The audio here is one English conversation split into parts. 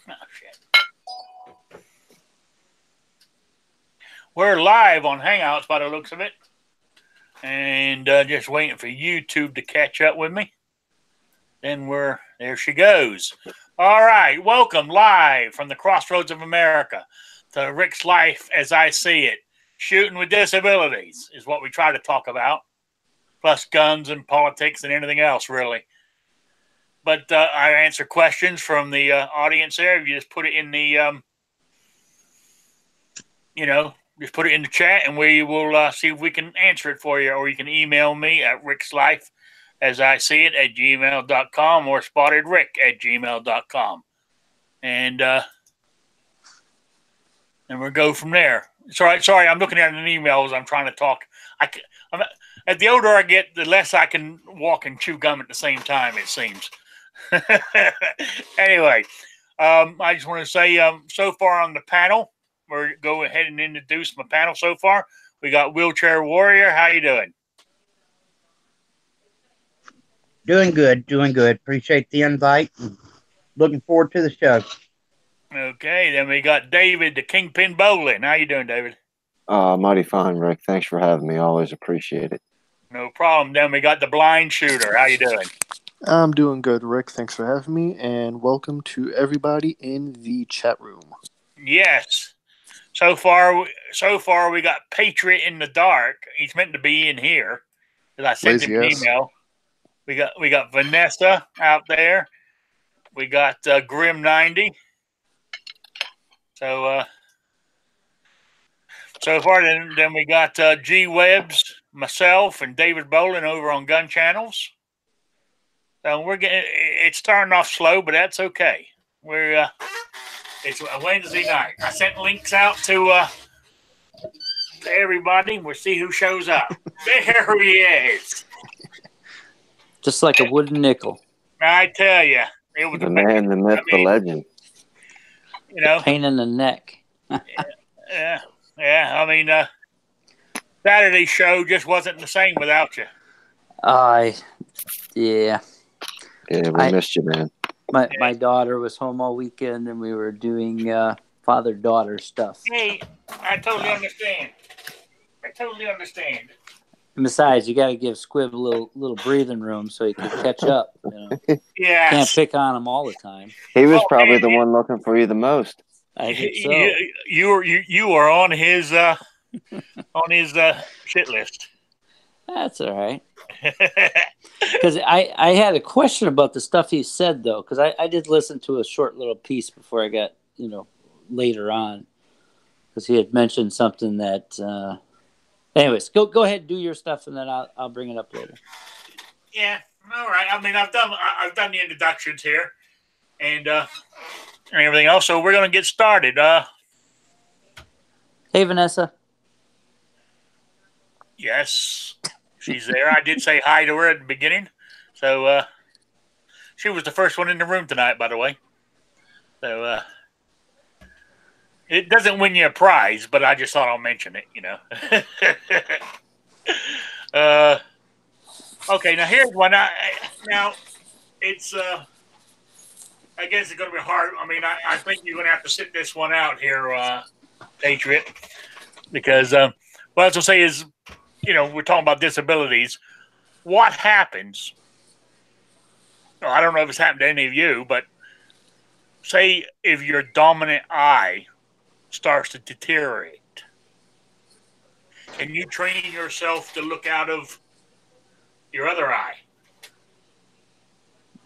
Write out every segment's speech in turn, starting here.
Oh, shit. We're live on Hangouts by the looks of it. And just waiting for YouTube to catch up with me. Then there she goes. All right. Welcome live from the crossroads of America to Rick's Life as I See It. Shooting with disabilities is what we try to talk about. Plus guns and politics and anything else, really. But I answer questions from the audience there. You just put it in the, just put it in the chat, and we will see if we can answer it for you. Or you can email me at rickslifeasiseeit at gmail.com or spottedrick@gmail.com. And we'll go from there. Sorry, I'm looking at an email as I'm trying to talk. The older I get, the less I can walk and chew gum at the same time, it seems. Anyway, I just want to say so far on the panel, we're go ahead and introduce my panel so far. We got Wheelchair Warrior. How you doing? Doing good. Appreciate the invite. Looking forward to the show. Okay, then we got David, the Kingpin Bowling. How you doing, David? Mighty fine, Rick. Thanks for having me. Always appreciate it. No problem. Then we got the Blind Shooter. How you doing? I'm doing good, Rick. Thanks for having me, and welcome to everybody in the chat room. Yes. So far we got Patriot in the Dark. He's meant to be in here. I sent him an email. We got Vanessa out there. We got Grim 90. So far then we got G Webbs, myself, and David Bolin over on Gun Channels. So it's starting off slow, but that's okay. It's a Wednesday night. I sent links out to everybody. We'll see who shows up. There he is. Just like a wooden nickel. I tell you. It was the man, the myth, the legend. Pain in the neck. Yeah. I mean, Saturday's show just wasn't the same without you. Yeah. Yeah, we missed you, man. My daughter was home all weekend, and we were doing father-daughter stuff. Hey, I totally understand. And besides, you got to give Squib a little breathing room so he can catch up. Yeah. Can't pick on him all the time. He was probably the one looking for you the most. I think so. You are on his shit list. That's all right. Because I had a question about the stuff he said, though, because I did listen to a short little piece before I got, later on, because he had mentioned something that, anyways, go ahead and do your stuff, and then I'll bring it up later. Yeah, all right. I mean, I've done the introductions here, and everything else, so we're going to get started. Hey, Vanessa. Yes. She's there. I did say hi to her at the beginning. So she was the first one in the room tonight, by the way. So it doesn't win you a prize, but I just thought I'll mention it, Okay, now here's one. Now it's I guess it's going to be hard. I mean, I think you're going to have to sit this one out here, Patriot, because what I was going to say is, we're talking about disabilities. What happens? I don't know if it's happened to any of you, but say if your dominant eye starts to deteriorate, and you train yourself to look out of your other eye.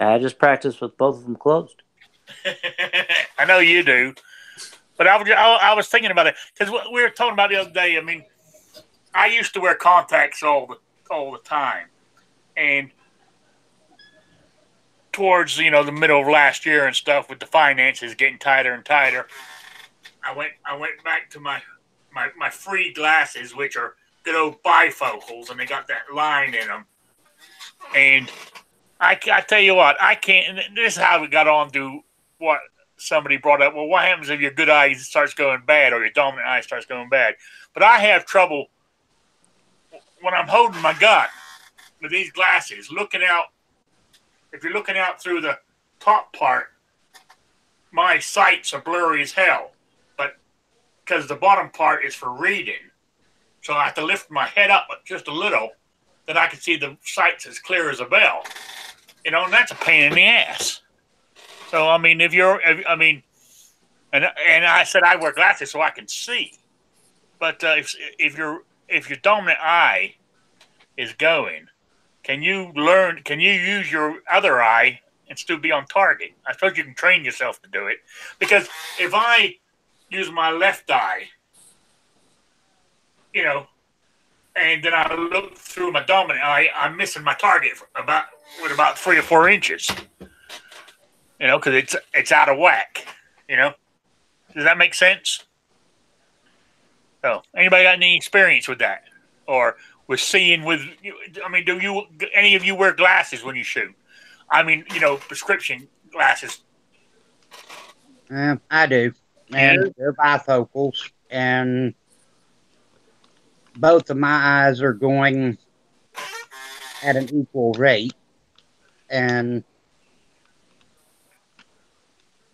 I just practice with both of them closed. I know you do, but I was thinking about it because we were talking about the other day. I mean, I used to wear contacts all the time, and towards the middle of last year and stuff, with the finances getting tighter and tighter, I went back to my free glasses, which are good old bifocals, and they got that line in them. And I tell you what, I can't. This is how we got on to what somebody brought up. Well, what happens if your good eye starts going bad or your dominant eye starts going bad? But I have trouble when I'm holding my gun with these glasses, looking out. If you're looking out through the top part my sights are blurry as hell, but because the bottom part is for reading, so I have to lift my head up just a little, then I can see the sights as clear as a bell. And that's a pain in the ass. So I mean, and I said I wear glasses so I can see, but if your dominant eye is going, can you use your other eye and still be on target? I suppose you can train yourself to do it, because if I use my left eye, and then I look through my dominant eye, I'm missing my target with about 3 or 4 inches. Because it's out of whack. Does that make sense? So, anybody got any experience with that, or with seeing with? I mean, do any of you wear glasses when you shoot? I mean, prescription glasses. I do, and they're bifocals, and both of my eyes are going at an equal rate, and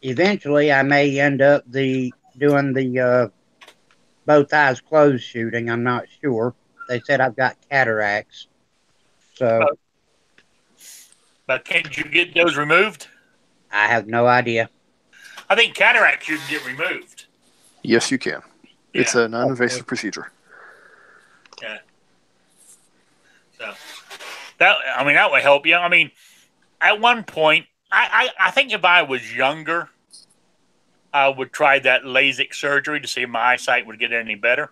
eventually I may end up doing the both eyes closed shooting. I'm not sure. They said I've got cataracts, so. But can you get those removed? I have no idea. I think cataracts you can get removed. Yes, you can. Yeah. It's a non-invasive procedure. Yeah. So that would help you. I mean, at one point, I think if I was younger, I would try that LASIK surgery to see if my eyesight would get any better.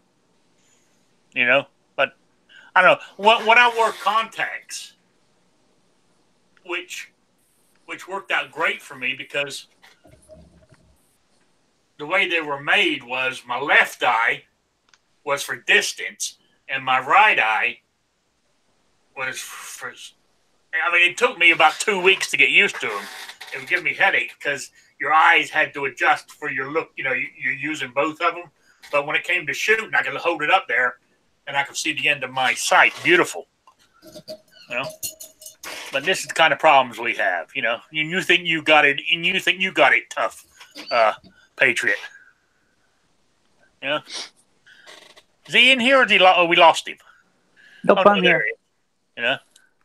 But I don't know. When I wore contacts, which worked out great for me, because the way they were made was my left eye was for distance and my right eye was for. I mean, it took me about 2 weeks to get used to them. It would give me headache because your eyes had to adjust for your look. You're using both of them. But when it came to shooting, I could hold it up there and I could see the end of my sight. Beautiful. But this is the kind of problems we have. You think you got it, and you think you got it tough, Patriot. Is he in here, or we lost him? Nope, I'm here.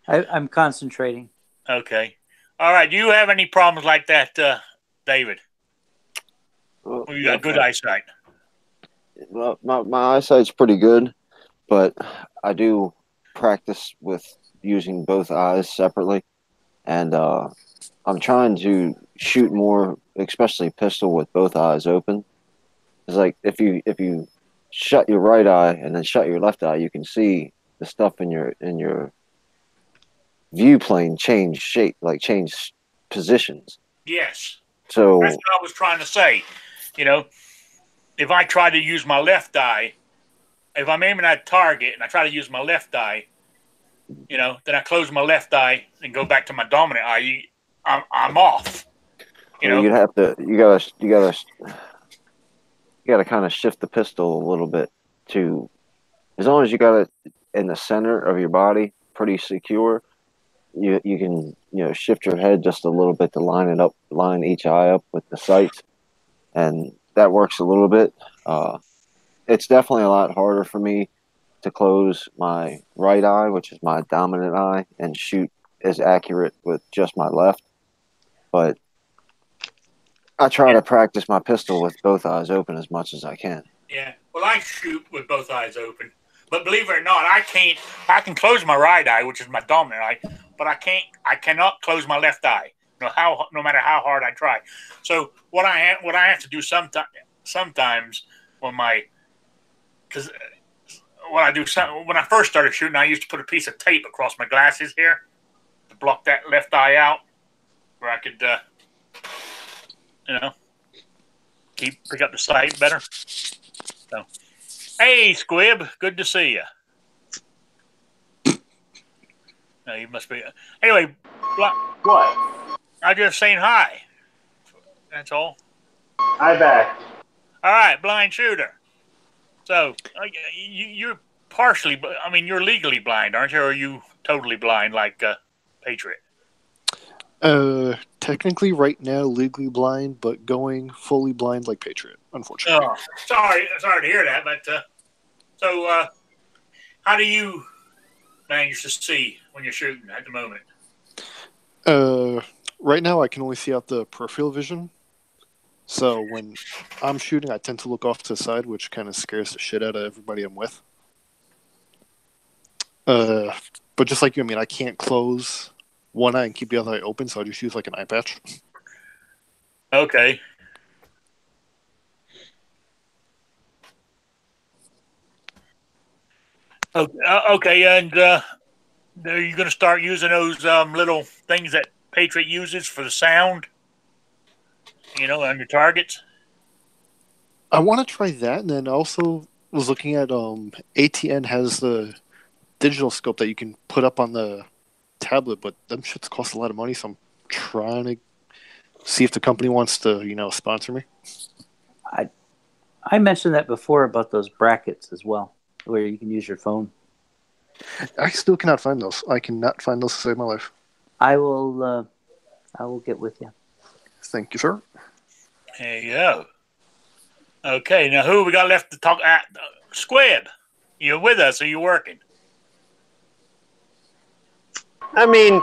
I'm concentrating. Okay. All right. Do you have any problems like that, David? Well, you got good eyesight? Well, my eyesight's pretty good, but I do practice with using both eyes separately, and I'm trying to shoot more, especially pistol, with both eyes open. It's like if you shut your right eye and then shut your left eye, you can see the stuff in your view plane change shape, like change positions. Yes. So that's what I was trying to say. If I try to use my left eye, if I'm aiming at a target and I try to use my left eye, then I close my left eye and go back to my dominant eye. I'm off. You gotta kind of shift the pistol a little bit to, as long as you got it in the center of your body pretty secure, you can shift your head just a little bit to line each eye up with the sights, and that works a little bit. It's definitely a lot harder for me to close my right eye, which is my dominant eye, and shoot as accurate with just my left. But I try to practice my pistol with both eyes open as much as I can. Yeah. Well, I shoot with both eyes open. But believe it or not, I can close my right eye, which is my dominant eye, but I cannot close my left eye, no matter how hard I try. So what I have to do sometimes when I first started shooting, I used to put a piece of tape across my glasses here to block that left eye out, where I could, pick up the sight better. So, hey, Squib, good to see you. No, you must be. Anyway, What? I'm just saying hi. That's all. Hi back. All right, blind shooter. So you're partially. I mean, you're legally blind, aren't you? Or are you totally blind, like Patriot? Technically, right now, legally blind, but going fully blind like Patriot, unfortunately. Oh, sorry to hear that. But so, how do you manage to see when you're shooting at the moment? Right now, I can only see out the peripheral vision. So when I'm shooting, I tend to look off to the side, which kind of scares the shit out of everybody I'm with. But just like you, I mean, I can't close one eye and keep the other eye open, so I just use like an eye patch. Okay. Okay, and are you going to start using those little things that Patriot uses for the sound? On your targets? I want to try that, and then also was looking at ATN has the digital scope that you can put up on the tablet, but them shits cost a lot of money, so I'm trying to see if the company wants to, sponsor me. I mentioned that before about those brackets as well, where you can use your phone. I still cannot find those. I cannot find those to save my life. I will get with you. Thank you, sir. There you go. Okay, now who we got left to talk at? Squib, you with us? Or you working? I mean,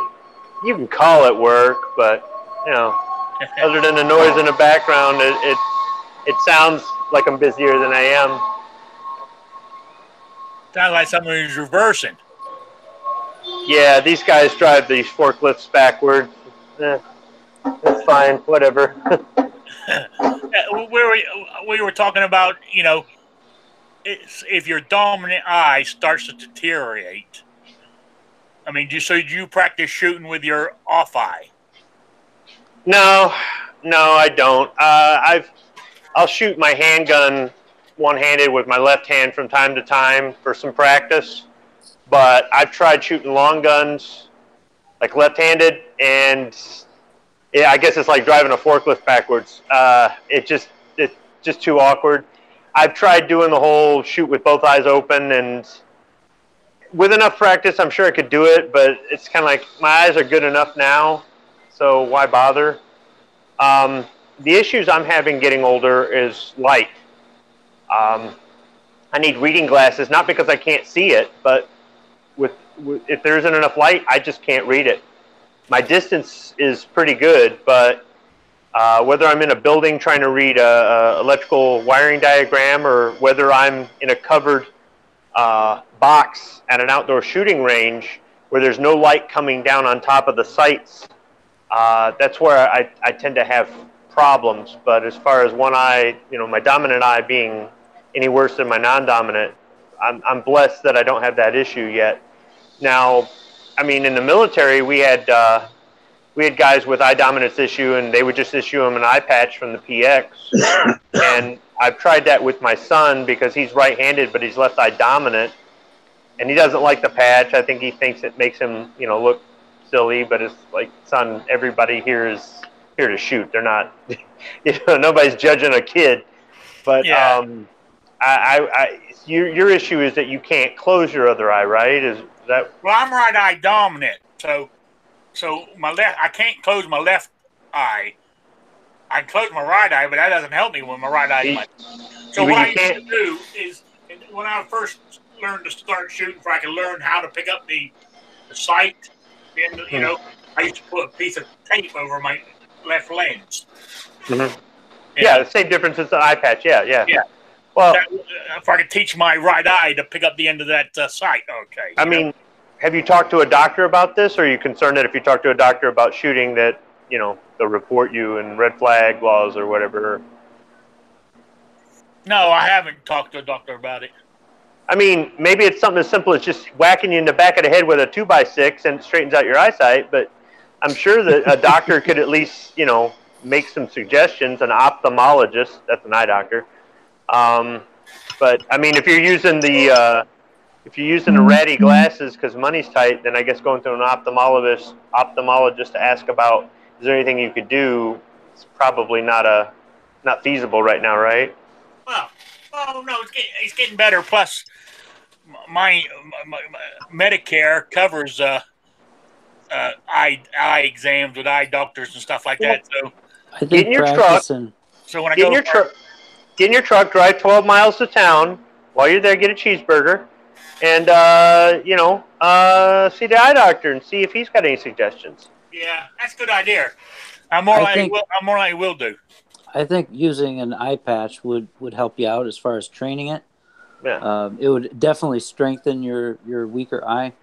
you can call it work, but other than the noise in the background, it sounds like I'm busier than I am. Sounds like someone who's reversing. Yeah, these guys drive these forklifts backwards. It's fine, whatever. We were talking about, if your dominant eye starts to deteriorate. I mean, do you practice shooting with your off eye? No, I don't. I'll shoot my handgun one-handed with my left hand from time to time for some practice, but I've tried shooting long guns like left-handed, and I guess it's like driving a forklift backwards. It's just too awkward. I've tried doing the whole shoot with both eyes open, and with enough practice, I'm sure I could do it, but it's kind of like my eyes are good enough now, so why bother? The issues I'm having getting older is light. I need reading glasses, not because I can't see it, but if there isn't enough light, I just can't read it. My distance is pretty good, but whether I'm in a building trying to read a electrical wiring diagram or whether I'm in a covered box at an outdoor shooting range where there's no light coming down on top of the sights, that's where I tend to have problems. But as far as one eye, my dominant eye being any worse than my non-dominant, I'm blessed that I don't have that issue yet. Now, I mean, in the military, we had guys with eye dominance issue, and they would just issue them an eye patch from the PX. And I've tried that with my son because he's right-handed, but he's left eye dominant, and he doesn't like the patch. I think he thinks it makes him, look silly. But it's like, son, everybody here is here to shoot. They're not, nobody's judging a kid. But yeah. Your issue is that you can't close your other eye, right? Is that? Well, I'm right eye dominant, so I can't close my left eye. I can close my right eye, but that doesn't help me when my right eye. So what I used to do is, when I first learned to start shooting, I could learn how to pick up the sight. And I used to put a piece of tape over my left lens. Mm-hmm. Yeah, the same difference as the eye patch. Yeah. Well, if I could teach my right eye to pick up the end of that sight, okay. I mean, have you talked to a doctor about this, or are you concerned that if you talk to a doctor about shooting that, they'll report you and red flag laws or whatever? No, I haven't talked to a doctor about it. I mean, maybe it's something as simple as just whacking you in the back of the head with a 2x6 and it straightens out your eyesight, but I'm sure that a doctor could at least, make some suggestions. An ophthalmologist, that's an eye doctor. But I mean, if you're using the ratty glasses because money's tight, then I guess going to an ophthalmologist to ask about is there anything you could do is probably not feasible right now, right? Well, no, it's getting better. Plus, my Medicare covers eye exams with eye doctors and stuff like that. So I think practicing. So when I Get go in your truck, get in your truck, drive 12 miles to town. While you're there, get a cheeseburger, and see the eye doctor and see if he's got any suggestions. Yeah, that's a good idea. I'm more likely will do. I think using an eye patch would help you out as far as training it. Yeah. It would definitely strengthen your weaker eye.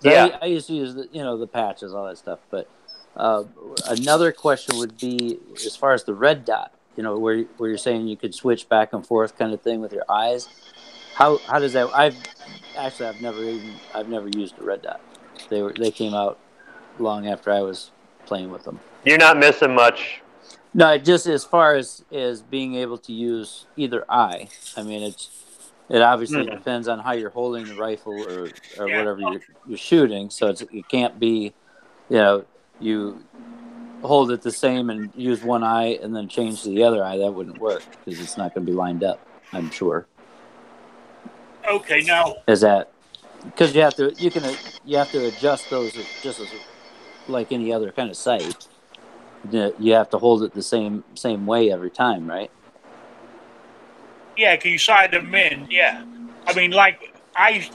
Yeah. I used to use the patches, all that stuff. But another question would be as far as the red dot. Where you're saying you could switch back and forth kind of thing with your eyes. How does that? I've never used a red dot. They came out long after I was playing with them. You're not missing much. No, just as far as being able to use either eye. I mean, it obviously depends on how you're holding the rifle or whatever you're shooting. So it can't be, you hold it the same and use one eye and then change to the other eye. That wouldn't work because it's not going to be lined up, I'm sure. Okay, now is that because you have to adjust those just as like any other kind of sight. You have to hold it the same way every time, right? Yeah, can you sight them in? Yeah, I mean, like I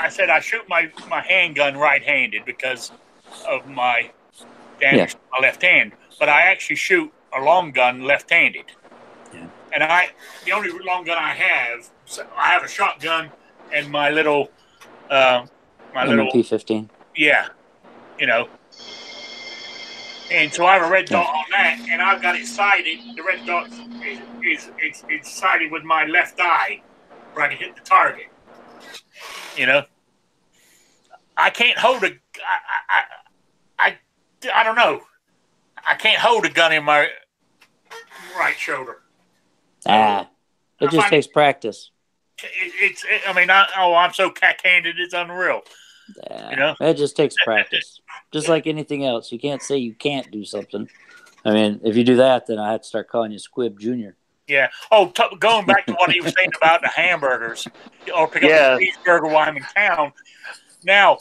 said, I shoot my handgun right-handed because of my damage to my left hand, but I actually shoot a long gun left-handed. Yeah. And the only long gun I have a shotgun and my little MP-15. Yeah, And so I have a red dot on that, and I've got it sighted. The red dot is sighted with my left eye, where I can hit the target. I can't hold I don't know. I can't hold a gun in my right shoulder. It just takes practice. I'm so cack-handed, it's unreal. It just takes practice. Just like anything else. You can't say you can't do something. I mean, if you do that, then I have to start calling you Squib Jr. Yeah. Oh, going back to what he was saying about the hamburgers, or pick up a cheeseburger while I'm in town. Now,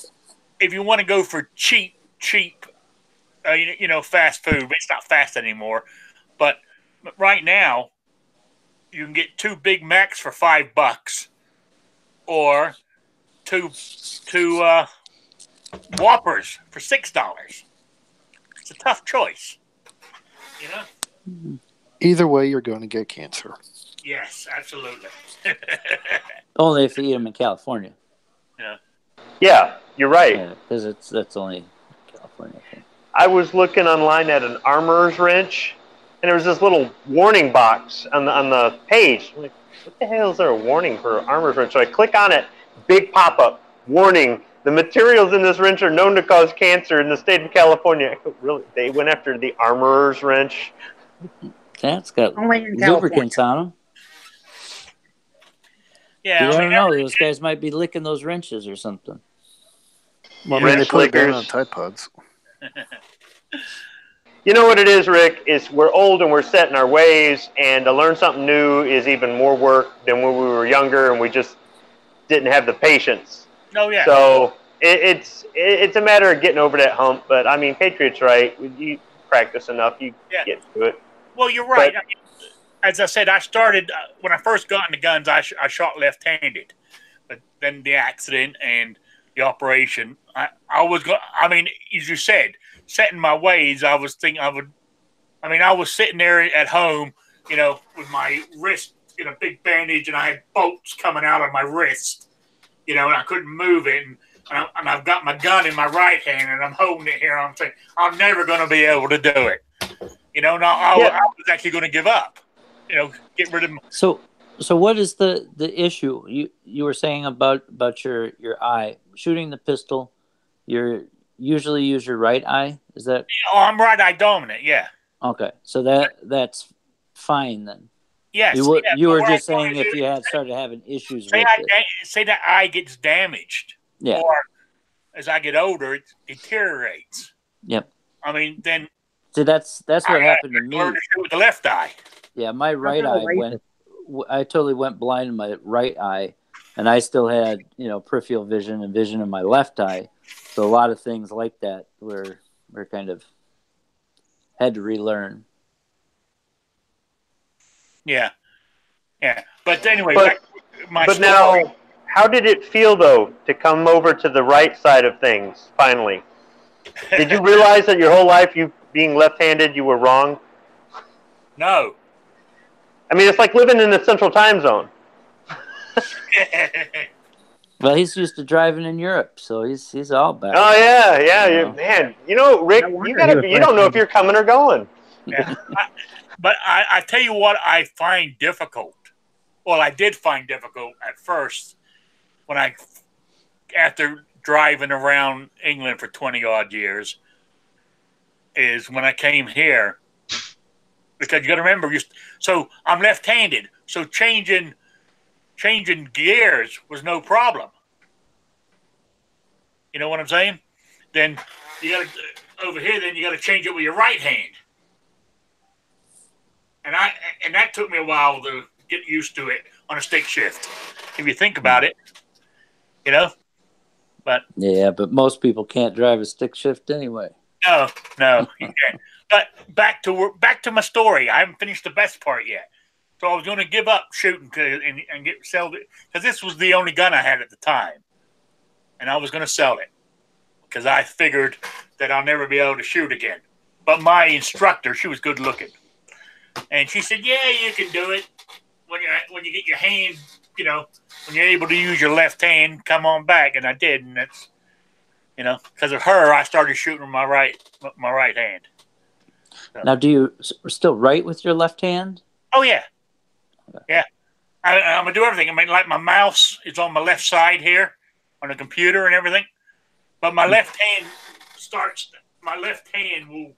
if you want to go for cheap, fast food, but it's not fast anymore. But right now, you can get 2 Big Macs for $5, or two Whoppers for $6. It's a tough choice, Either way, you're going to get cancer. Yes, absolutely. Only if you eat them in California. Yeah. Yeah, you're right. Because that's only California. I think. I was looking online at an armorer's wrench, and there was this little warning box on the page. I'm like, what the hell is there a warning for an armorer's wrench? So I click on it, big pop-up, warning, the materials in this wrench are known to cause cancer in the state of California. Really? They went after the armorer's wrench? That's got lubricants on them. Yeah, I don't know. Those guys might be licking those wrenches or something. Well, they put it down on Tide Pods. You know what it is, Rick? Is we're old and we're set in our ways, and to learn something new is even more work than when we were younger and we just didn't have the patience. Oh, yeah. So it's a matter of getting over that hump. But, I mean, Patriot's right. You practice enough, you get to it. Well, you're right. But, as I said, I started, when I first got into guns, I shot left-handed. But then the accident and the operation, I was, as you said, set in my ways, I was thinking I was sitting there at home, with my wrist in a big bandage, and I had bolts coming out of my wrist, and I couldn't move it. And I've got my gun in my right hand, and I'm holding it here. And I'm thinking, I'm never going to be able to do it. I was actually going to give up. Get rid of. So what is the issue you were saying about your eye shooting the pistol? You usually use your right eye. Is that? Oh, I'm right eye dominant. Yeah. Okay, so that's fine then. Yes. You were just saying if you had started having issues with it. Say that eye gets damaged. Yeah. Or as I get older, it deteriorates. Yep. Then. See, that's what happened to me. Learn to shoot with the left eye. Yeah, my right eye I totally went blind in my right eye, and I still had peripheral vision and vision in my left eye. So a lot of things like that we're kind of had to relearn. Yeah. But anyway, But, back to my but story. now, how did it feel, though, to come over to the right side of things, finally? Did you realize that your whole life, you being left-handed, you were wrong? No. I mean, it's like living in the Central Time Zone. Well, he's used to driving in Europe, so he's all back. Oh yeah, You know? man. You know, Rick, No you wonder he was don't know if left-handed. you're coming or going. Yeah. But I tell you what I find difficult. Well, I did find difficult at first when after driving around England for 20 odd years, is when I came here. Because you got to remember, so I'm left-handed, so changing gears was no problem. You know what I'm saying? Then you got to over here. Then you got to change it with your right hand, and that took me a while to get used to it on a stick shift. If you think about it, you know. But Yeah, but most people can't drive a stick shift anyway. No, you can't. But back to my story. I haven't finished the best part yet. So I was going to give up shooting and sell it, because this was the only gun I had at the time, and I was going to sell it because I figured that I'll never be able to shoot again. But my instructor, she was good looking, and she said, "Yeah, you can do it when you get your hand, you know, when you're able to use your left hand. Come on back." And I did, and that's, you know, because of her, I started shooting with my right hand. So. Now, do you still write with your left hand? Oh yeah. Yeah, I'm gonna do everything. I mean, like my mouse is on my left side here on the computer and everything, but my left hand My left hand will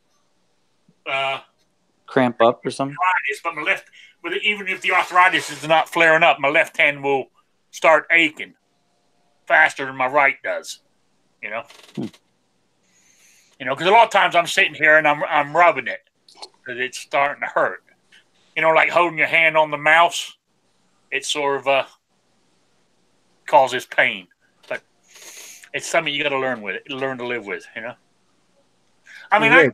cramp up or something. But even if the arthritis is not flaring up, my left hand will start aching faster than my right does. You know, because a lot of times I'm sitting here and I'm rubbing it because it's starting to hurt. You know, like holding your hand on the mouse, it sort of causes pain. But it's something you got to learn to live with. You know, I mean,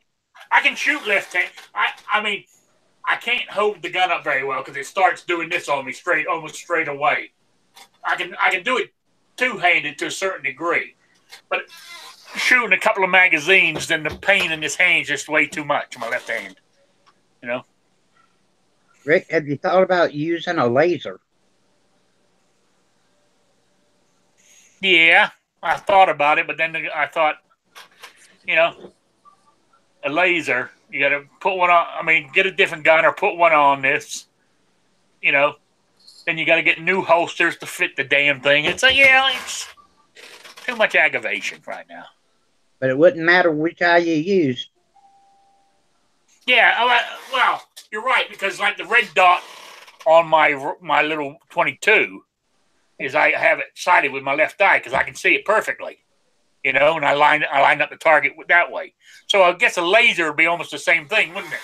I can shoot left hand. I mean, I can't hold the gun up very well because it starts doing this on me almost straight away. I can do it two-handed to a certain degree, but shooting a couple of magazines, then the pain in this hand is just way too much in my left hand. You know. Rick, have you thought about using a laser? Yeah, I thought about it, but then I thought, you know, a laser, you got to put one on. I mean, get a different gun or put one on this, you know. Then you got to get new holsters to fit the damn thing. It's like, yeah, it's too much aggravation right now. But it wouldn't matter which eye you use. Yeah, well, you're right, because like the red dot on my little 22 is I have it sighted with my left eye because I can see it perfectly, you know, and I line up the target that way. So I guess a laser would be almost the same thing, wouldn't it?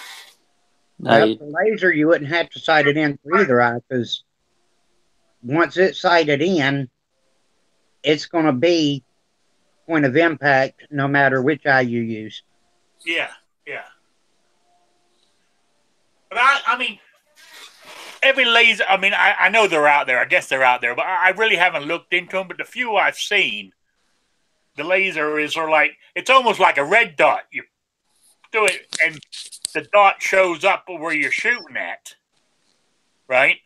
The laser, you wouldn't have to sight it in for either eye, because once it's sighted in, it's going to be point of impact no matter which eye you use. Yeah. But I mean, every laser, I mean, I know they're out there. I guess they're out there, but I really haven't looked into them. But the few I've seen, the laser is sort of like, it's almost like a red dot. You do it, and the dot shows up where you're shooting at, right?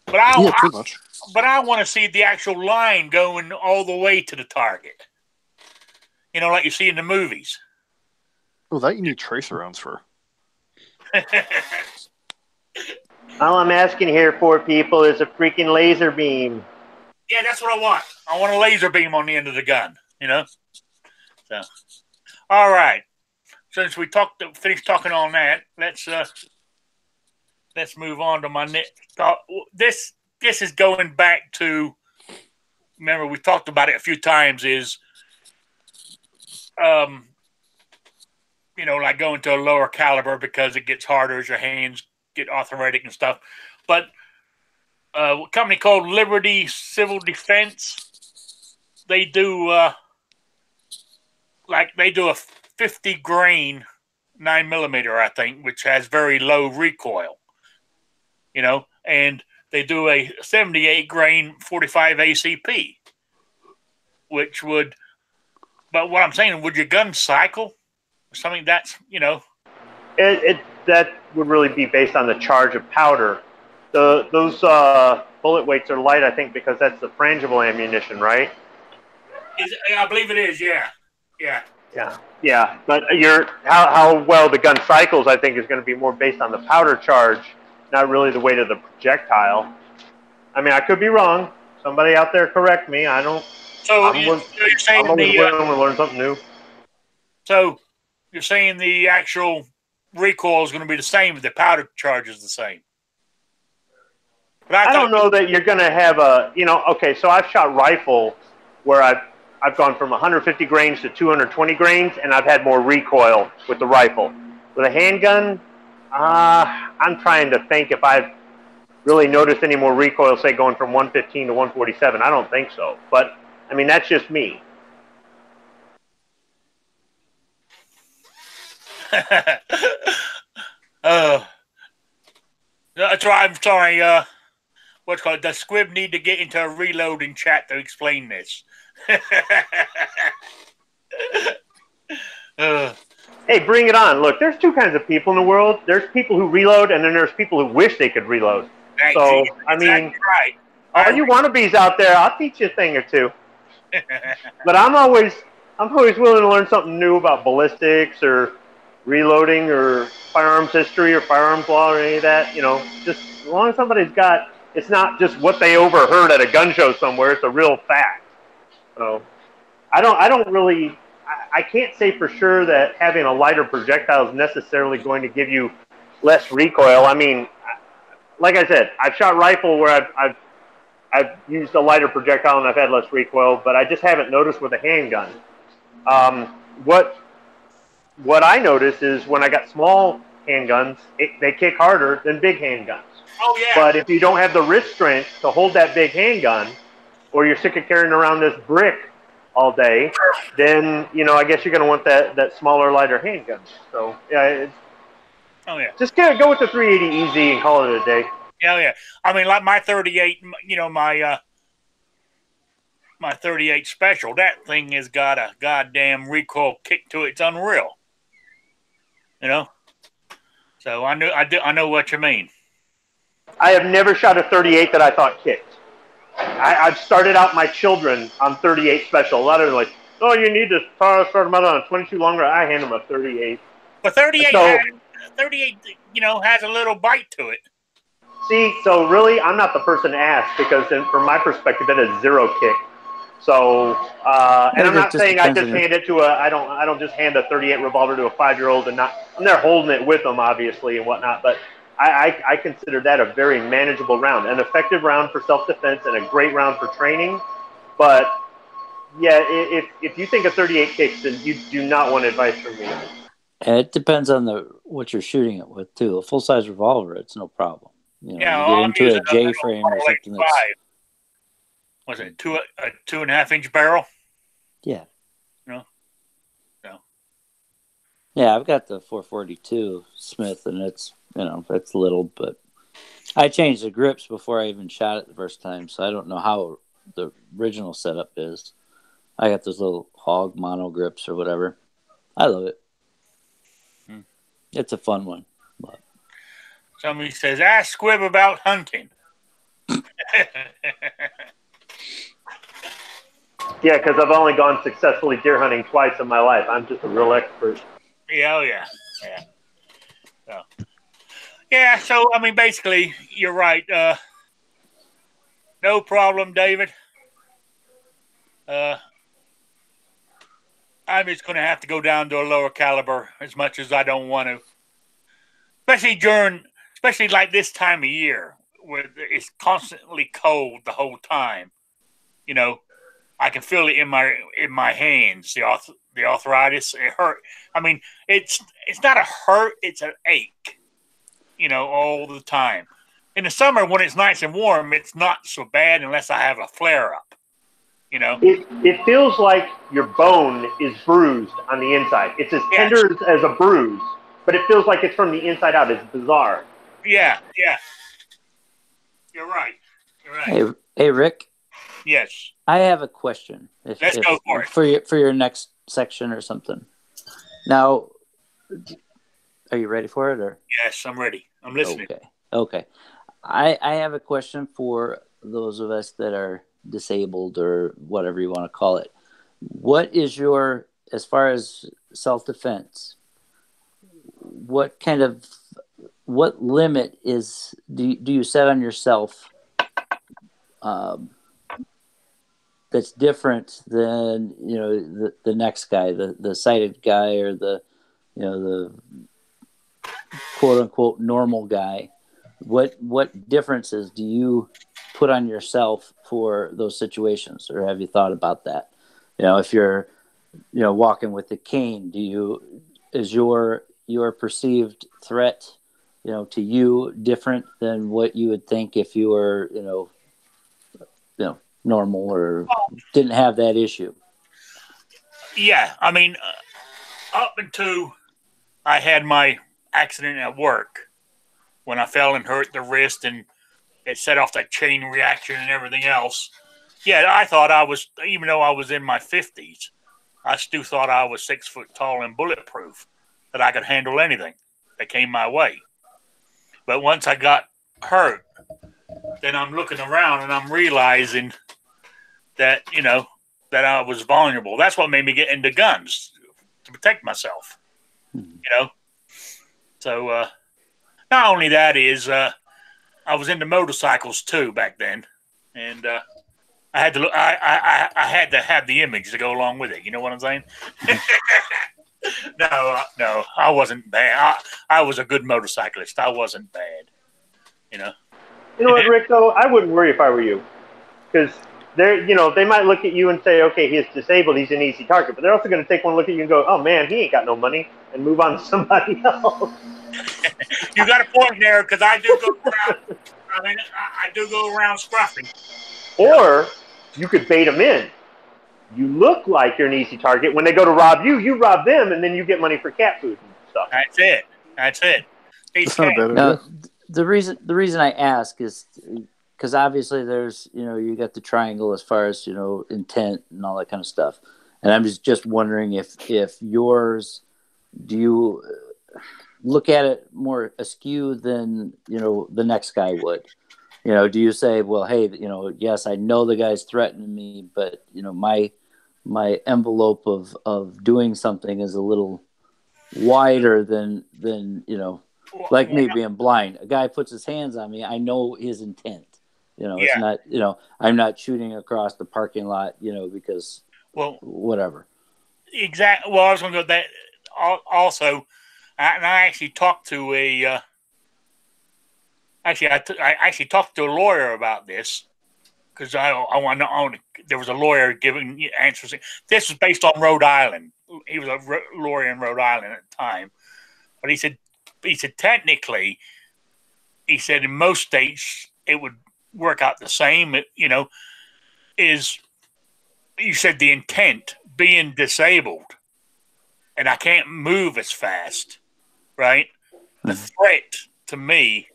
But pretty much. But I want to see the actual line going all the way to the target. You know, like you see in the movies. Well, that you need tracer rounds for. All I'm asking here for, people, is a freaking laser beam. Yeah, that's what I want. I want a laser beam on the end of the gun, you know? So, all right. Since we finished talking on that, let's move on to my next thought. This is going back to, remember we talked about it a few times, is you know, like going to a lower caliber because it gets harder as your hands get arthritic and stuff. But a company called Liberty Civil Defense, they do like they do a 50 grain 9mm, I think, which has very low recoil, and they do a 78 grain 45 ACP, which would, but what I'm saying, would your gun cycle or something? That's, that would really be based on the charge of powder. Those bullet weights are light, I think, because that's the frangible ammunition, right? I believe it is, yeah. Yeah. But how well the gun cycles, I think, is going to be more based on the powder charge, not really the weight of the projectile. I mean, I could be wrong. Somebody out there correct me. I don't. So you're saying I'm always willing to learn something new. So you're saying the actual recoil is going to be the same, but the powder charge is the same. But I don't know that you're going to have a, okay, so I've shot rifle where I've gone from 150 grains to 220 grains, and I've had more recoil with the rifle. With a handgun, I'm trying to think if I've really noticed any more recoil, say, going from 115 to 147. I don't think so. But, I mean, that's just me. That's right. I'm sorry. What's called? Does Squib need to get into a reloading chat to explain this? Hey, bring it on. Look, there's two kinds of people in the world. There's people who reload, and then there's people who wish they could reload. So, I mean, right. All you wannabes out there, I'll teach you a thing or two. But I'm always willing to learn something new about ballistics or reloading or firearms history or firearms law or any of that. Just as long as somebody's got, it's not just what they overheard at a gun show somewhere. It's a real fact. So I can't say for sure that having a lighter projectile is necessarily going to give you less recoil. I mean, like I said, I've shot rifle where I've used a lighter projectile and I've had less recoil, but I just haven't noticed with a handgun. What I noticed is when I got small handguns, they kick harder than big handguns. Oh, yeah. But if you don't have the wrist strength to hold that big handgun, or you're sick of carrying around this brick all day, then, I guess you're going to want that smaller, lighter handgun. So, yeah. Just go with the 380 easy and call it a day. Yeah. I mean, like my 38, my 38 special, that thing has got a goddamn recoil kick to it. It's unreal. So I know what you mean. I have never shot a 38 that I thought kicked. I've started out my children on 38 special. A lot of them are like, oh, you need to start them out on a 22 longer. I hand them a 38. But 38, has a little bite to it. See, so really, I'm not the person to ask because from my perspective, it is zero kick. So, and I'm not saying I just hand it to I don't just hand a 38 revolver to a 5-year-old and I'm there holding it with them, obviously, and whatnot, but I consider that a very manageable round, an effective round for self-defense and a great round for training. But yeah, if you think a 38 kicks, then you do not want advice from me. It depends on what you're shooting it with too. A full-size revolver, it's no problem. You get into a J-frame or something that's... Was it a 2.5-inch barrel? Yeah. No. Yeah, I've got the 442 Smith, and it's it's little, but I changed the grips before I even shot it the first time, so I don't know how the original setup is. I got those little hog mono grips or whatever. I love it. It's a fun one. But... Somebody says, ask Squib about hunting. Yeah, because I've only gone successfully deer hunting twice in my life. I'm just a real expert. Yeah. So, I mean, basically, you're right. No problem, David. I'm just going to have to go down to a lower caliber as much as I don't want to. Especially like this time of year where it's constantly cold the whole time. I can feel it in my hands. The arthritis, it hurt. I mean, it's not a hurt; it's an ache. All the time. In the summer, when it's nice and warm, it's not so bad unless I have a flare up. You know, it feels like your bone is bruised on the inside. It's as tender as a bruise, but it feels like it's from the inside out. It's bizarre. Yeah. You're right. Hey, Rick. Yes. I have a question. Let's go for it. For your next section or something. Now, are you ready for it? Or yes, I'm ready. I'm listening. Okay. I have a question for those of us that are disabled or whatever you want to call it. What is your, as far as self-defense, what limit do you set on yourself that's different than, the next guy, the sighted guy, or the quote unquote normal guy? What differences do you put on yourself for those situations, or have you thought about that? If you're walking with a cane, is your perceived threat to you different than what you would think if you were normal or didn't have that issue? Yeah, I mean, up until I had my accident at work, when I fell and hurt the wrist and it set off that chain reaction and everything else. Yeah, I thought I was, even though I was in my 50s, I still thought I was 6 foot tall and bulletproof, that I could handle anything that came my way. But once I got hurt, then I'm looking around and I'm realizing that, that I was vulnerable. That's what made me get into guns, to protect myself, So, not only that is, I was into motorcycles too back then, and I had to look. I had to have the image to go along with it. You know what I'm saying? No, I wasn't bad. I was a good motorcyclist. I wasn't bad. You know what, Rick? Though I wouldn't worry if I were you, because they might look at you and say, okay, he's disabled, he's an easy target, but they're also going to take one look at you and go, oh man, he ain't got no money, and move on to somebody else. You got a point there, because I do go around. I do go around scruffing. Or you could bait them in. You look like you're an easy target. When they go to rob you, you rob them, and then you get money for cat food and stuff. That's it. Now, the reason I ask is because obviously there's you got the triangle as far as intent and all that kind of stuff, and I'm just wondering if yours, do you look at it more askew than the next guy would? Do you say, well, hey, yes, I know the guy's threatening me, but my envelope of doing something is a little wider than like me being blind. A guy puts his hands on me, I know his intent. It's not I'm not shooting across the parking lot because whatever. Exactly. Well, I was going to go that also. And I actually talked to I actually talked to a lawyer about this, because there was a lawyer giving answers. This was based on Rhode Island. He was a lawyer in Rhode Island at the time, but he said technically, he said in most states it would work out the same. Is you said the intent, being disabled, and I can't move as fast. Right? The threat to me,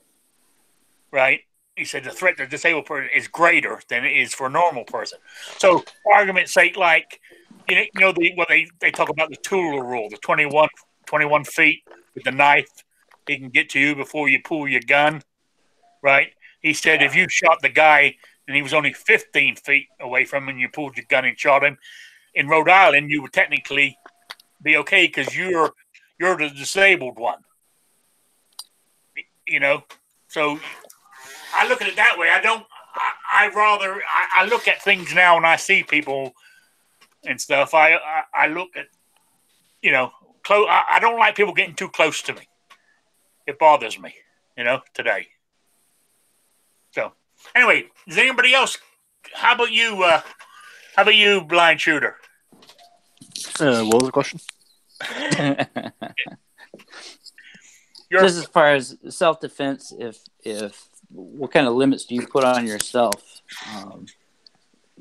right? He said the threat to a disabled person is greater than it is for a normal person. So, for argument's sake, like, they talk about the Tula rule, the 21 feet with the knife, he can get to you before you pull your gun, right? He said if you shot the guy and he was only 15 feet away from him and you pulled your gun and shot him, in Rhode Island, you would technically be okay because you're the disabled one, So I look at it that way. I look at things now when I see people and stuff. I look at, close. I don't like people getting too close to me. It bothers me, today. So anyway, does anybody else? How about you, blind shooter? What was the question? Just as far as self-defense, if what kind of limits do you put on yourself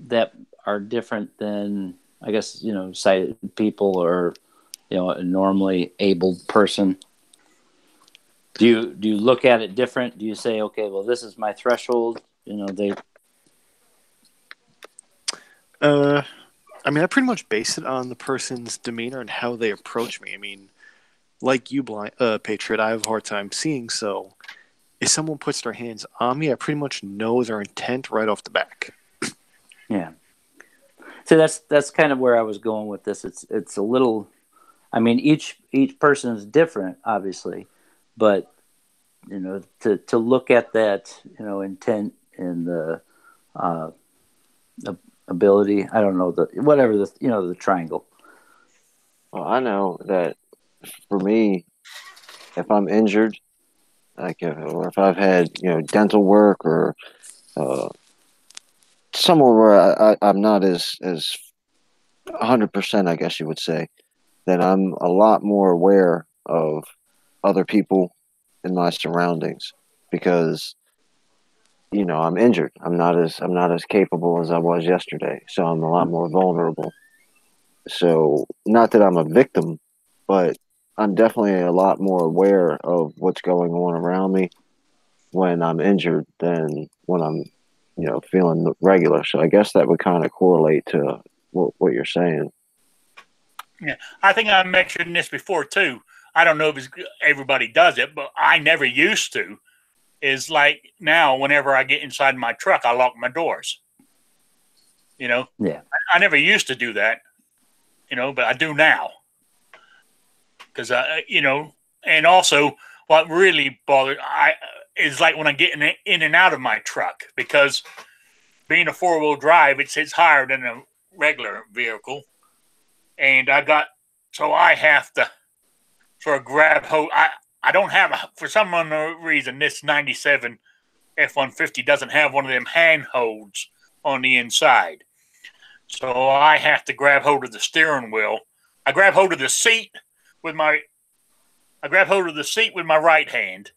that are different than, I guess, sighted people or, a normally abled person? Do you look at it different? Do you say, okay, well, this is my threshold? I mean, I pretty much base it on the person's demeanor and how they approach me. I mean, like you, Patriot, I have a hard time seeing, so if someone puts their hands on me, I pretty much know their intent right off the back. Yeah. So that's kind of where I was going with this. It's a little, I mean, each person is different, obviously, but to look at that, intent and the ability, I don't know, the triangle. Well, I know that for me, if I'm injured, or if I've had dental work or somewhere where I'm not as 100%, I guess you would say, then I'm a lot more aware of other people in my surroundings because I'm injured. I'm not as capable as I was yesterday, so I'm a lot more vulnerable. So not that I'm a victim, but I'm definitely a lot more aware of what's going on around me when I'm injured than when I'm feeling regular. So I guess that would kind of correlate to what you're saying. Yeah, I think I mentioned this before too. I don't know if everybody does it, but I never used to. Is like now, whenever I get inside my truck, I lock my doors. Yeah. I never used to do that. But I do now. Because and also what really bothered is like when I'm getting in and out of my truck, because being a 4-wheel drive, it sits higher than a regular vehicle. And I have to sort of grab hold. I don't have, for some unknown reason, this 97 F-150 doesn't have one of them handholds on the inside. So I have to grab hold of the steering wheel. I grab hold of the seat with my right hand.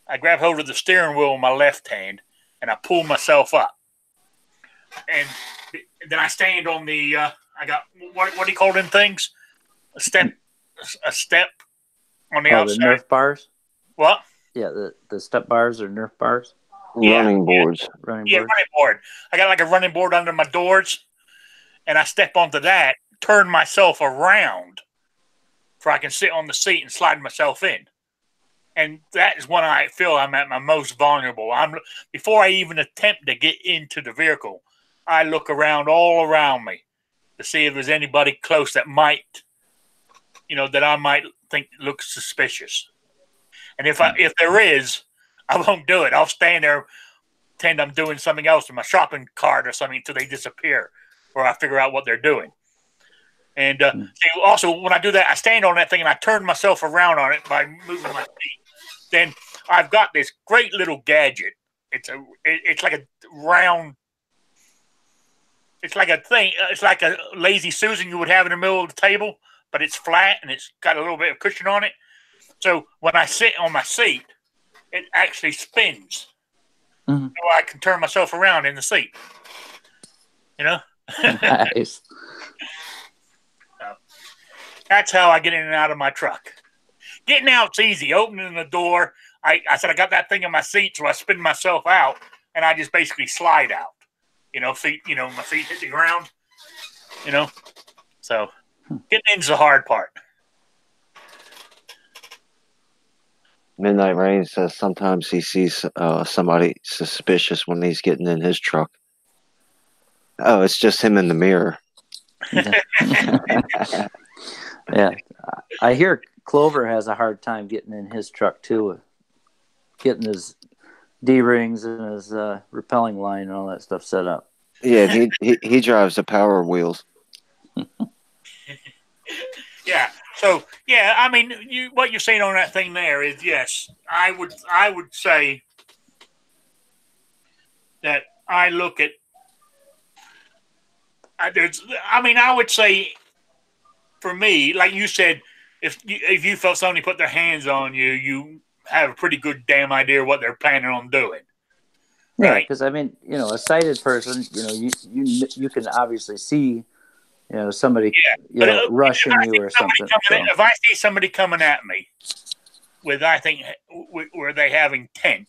I grab hold of the steering wheel with my left hand, and I pull myself up. And then I stand on the, I got, what do you call them things? A step on the outside. The Nerf bars? What? Yeah, the step bars or Nerf bars? Running boards. Running board. I got like a running board under my doors, and I step onto that, turn myself around so I can sit on the seat and slide myself in. And that is when I feel I'm at my most vulnerable. Before I even attempt to get into the vehicle, I look around all around me to see if there's anybody close that might, that I might think looks suspicious. And if there is, I won't do it. I'll stand there, pretend I'm doing something else in my shopping cart or something until they disappear, or I figure out what they're doing. And also, when I do that, I stand on that thing and I turn myself around on it by moving my feet. Then I've got this great little gadget. It's like a round. It's like a thing. It's like a Lazy Susan you would have in the middle of the table, but it's flat and it's got a little bit of cushion on it. So when I sit on my seat, it actually spins. Mm-hmm. So I can turn myself around in the seat. Nice. That's how I get in and out of my truck. Getting out's easy. Opening the door, I said I got that thing in my seat, so I spin myself out, and I just basically slide out. My feet hit the ground. So getting in's the hard part. Midnight Rain says sometimes he sees somebody suspicious when he's getting in his truck. Oh, it's just him in the mirror. Yeah, I hear Clover has a hard time getting in his truck too, getting his D-rings and his repelling line and all that stuff set up. Yeah, he drives the Power Wheels. Yeah. So yeah, I mean, what you're saying on that thing there is yes, I would say that I look at. I would say, for me, like you said, if you felt somebody put their hands on you, you have a pretty good damn idea what they're planning on doing. Yeah, Right. because I mean, a sighted person, you can obviously see, somebody, But rushing you or something. If I see somebody coming at me with, I think, where they have intent,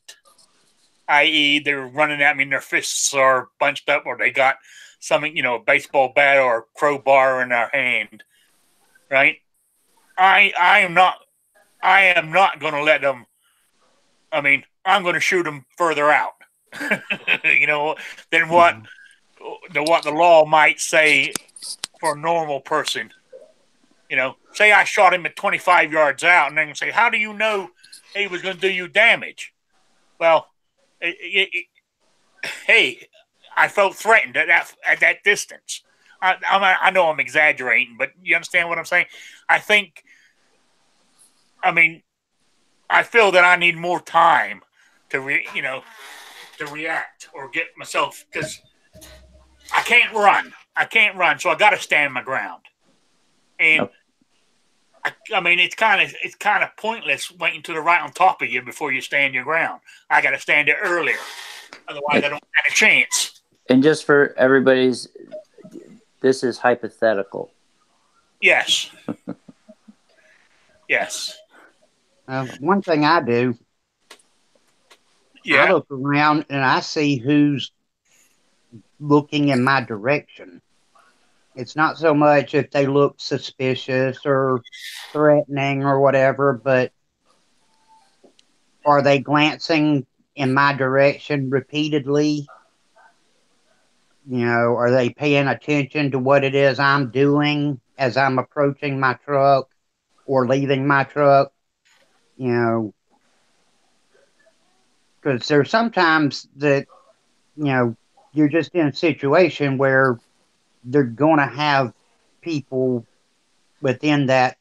i.e., they're running at me and their fists are bunched up, or they got something, a baseball bat or a crowbar in their hand, right? I am not going to let them. I mean, I'm going to shoot them further out, than what the law might say for a normal person. Say I shot him at 25 yards out, and then say, "How do you know he was going to do you damage?" Well, hey, I felt threatened at that distance. I know I'm exaggerating, but you understand what I'm saying? I feel that I need more time to react or get myself, because I can't run. So I got to stand my ground. And it's kind of pointless waiting till they're right on top of you before you stand your ground. I got to stand it earlier, otherwise I don't have a chance. And just for everybody's, this is hypothetical. Yes. Yes. One thing I do, I look around and I see who's looking in my direction. It's not so much if they look suspicious or threatening or whatever, but are they glancing in my direction repeatedly? Are they paying attention to what it is I'm doing as I'm approaching my truck or leaving my truck? Because there's sometimes that, you're just in a situation where they're going to have people within that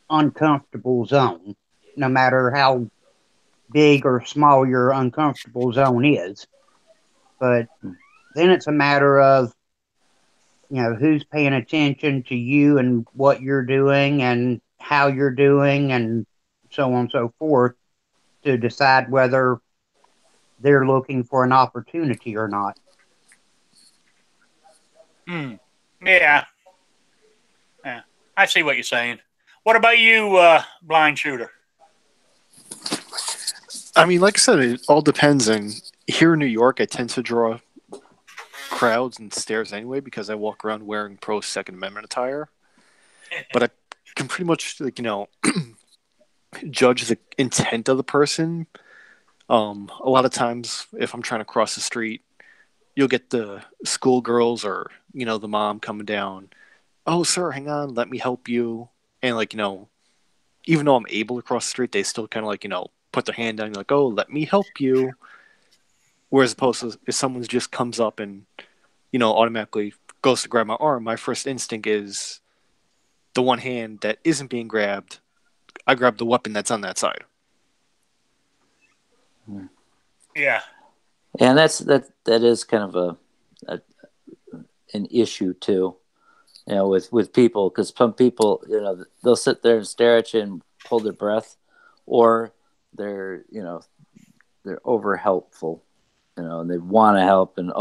uncomfortable zone, no matter how big or small your uncomfortable zone is. But then it's a matter of, who's paying attention to you and what you're doing and how you're doing and so on and so forth to decide whether they're looking for an opportunity or not. Yeah. I see what you're saying. What about you, blind shooter? I mean, like I said, it all depends. And here in New York, I tend to draw crowds and stares anyway because I walk around wearing pro Second Amendment attire. But I can pretty much, judge the intent of the person. A lot of times, if I'm trying to cross the street, you'll get the schoolgirls or, the mom coming down. "Oh, sir, hang on, let me help you." And, even though I'm able to cross the street, they still kind of, put their hand down, like, "Oh, let me help you." Whereas opposed to if someone just comes up and, automatically goes to grab my arm, my first instinct is the one hand that isn't being grabbed, I grab the weapon that's on that side. Yeah. And that is kind of an issue too, with people, because some people, they'll sit there and stare at you and hold their breath, or they're over helpful, and they want to help, and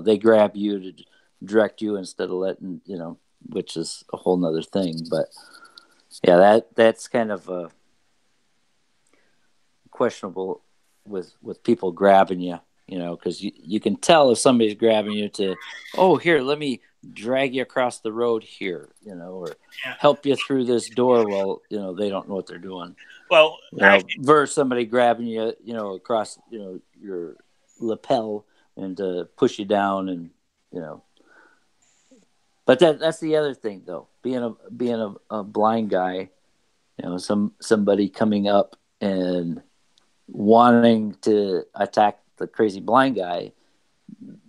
they grab you to direct you instead of letting, which is a whole nother thing. But yeah, that's kind of questionable with people grabbing you, because you can tell if somebody's grabbing you to, "Oh, here, let me drag you across the road here," or help you through this door while, they don't know what they're doing. Well, versus somebody grabbing you, across, your lapel and to push you down, and, but that's the other thing though, being a blind guy, somebody coming up and wanting to attack the crazy blind guy,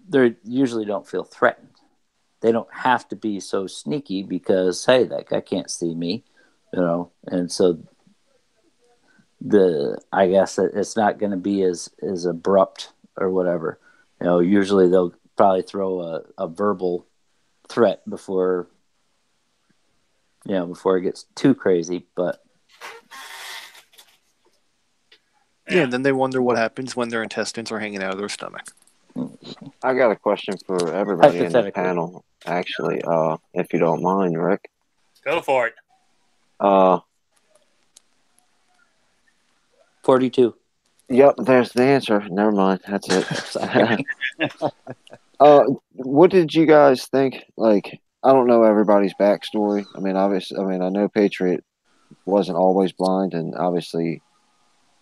they usually don't feel threatened. They don't have to be so sneaky because, hey, that guy can't see me, and so I guess it's not going to be as abrupt or whatever. Usually they'll probably throw a verbal threat before it gets too crazy. But Yeah, and then they wonder what happens when their intestines are hanging out of their stomach. I got a question for everybody in this Hypothetically. panel, actually, if you don't mind, Rick. Go for it. 42. Yep, there's the answer. Never mind. That's it. Sorry. What did you guys think? Like, I don't know everybody's backstory. I mean, obviously, I know Patriot wasn't always blind, and obviously,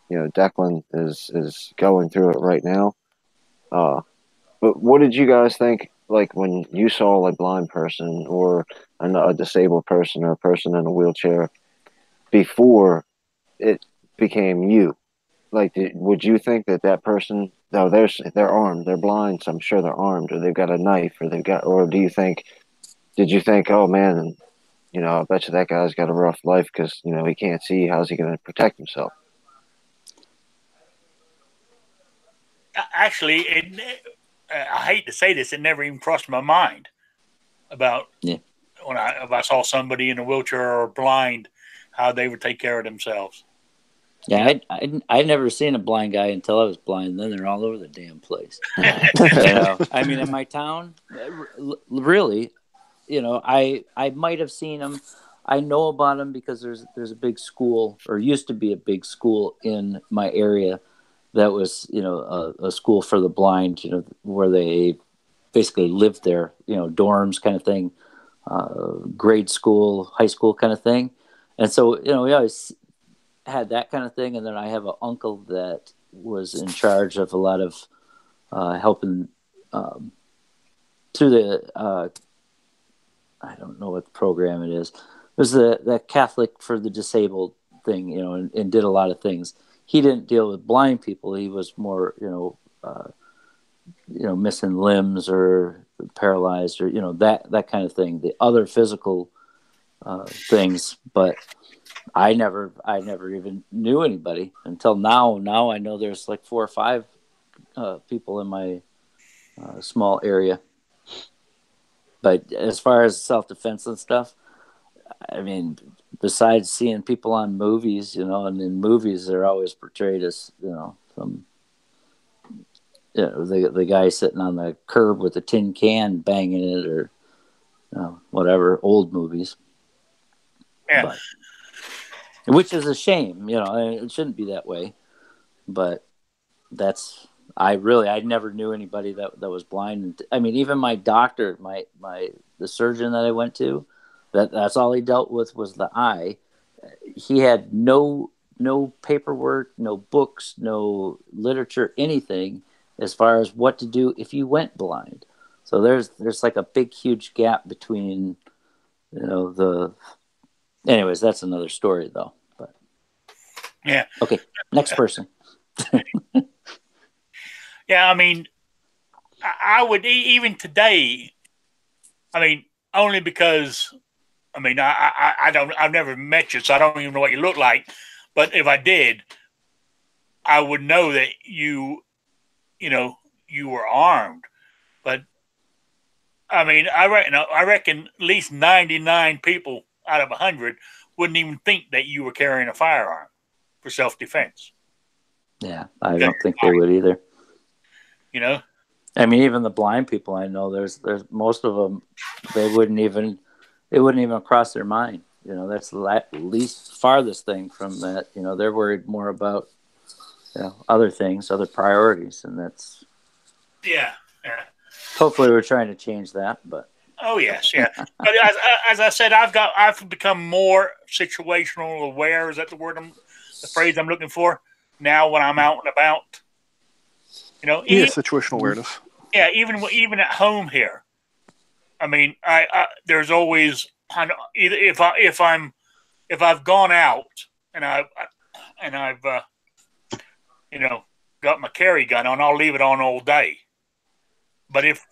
Declan is going through it right now. But what did you guys think, like, when you saw a blind person or a disabled person or a person in a wheelchair before it became you? Like, would you think that person? No, they're armed, they're blind, so I'm sure they're armed, or they've got a knife, or do you think? Did you think, oh man, I bet you that guy's got a rough life because he can't see. How's he going to protect himself? Actually, I hate to say this, it never even crossed my mind about when if I saw somebody in a wheelchair or blind, how they would take care of themselves. Yeah, I'd never seen a blind guy until I was blind. Then they're all over the damn place. I mean, in my town, really, I might have seen them. I know about them because there's a big school, or used to be a big school in my area that was, a school for the blind, where they basically lived there, dorms kind of thing, grade school, high school kind of thing. And so, we always had that kind of thing. And then I have an uncle that was in charge of a lot of helping through the, I don't know what program it is. It was the Catholic for the Disabled thing, and did a lot of things. He didn't deal with blind people. He was more, missing limbs or paralyzed or, that kind of thing, the other physical things. But I never even knew anybody until now. Now I know there's like 4 or 5 people in my small area. But as far as self-defense and stuff, I mean, besides seeing people on movies, and in movies they're always portrayed as, some, the guy sitting on the curb with a tin can banging it, or whatever, old movies. Yeah. But, which is a shame, it shouldn't be that way. But I never knew anybody that was blind. I mean, even my doctor, the surgeon that I went to, that's all he dealt with was the eye. He had no paperwork, no books, no literature, anything as far as what to do if you went blind. So there's like a big, huge gap between, anyways, that's another story though. But yeah. Okay. Next person. Yeah. I mean, I would even today, only because, I've never met you, so I don't even know what you look like. But if I did, I would know that you were armed. But I reckon at least 99 people out of 100 wouldn't even think that you were carrying a firearm for self-defense. Yeah, I don't think they would either. I mean, even the blind people I know, there's most of them, it wouldn't even cross their mind. That's the least farthest thing from that. They're worried more about, other things, other priorities, and that's. Yeah. Hopefully, we're trying to change that, but. Oh yes, yeah. But as I said, I've become more situational aware. Is that the phrase I'm looking for now when I'm out and about? Situational awareness. Yeah, even at home here. I there's always if I've gone out and I've got my carry gun on, I'll leave it on all day. But if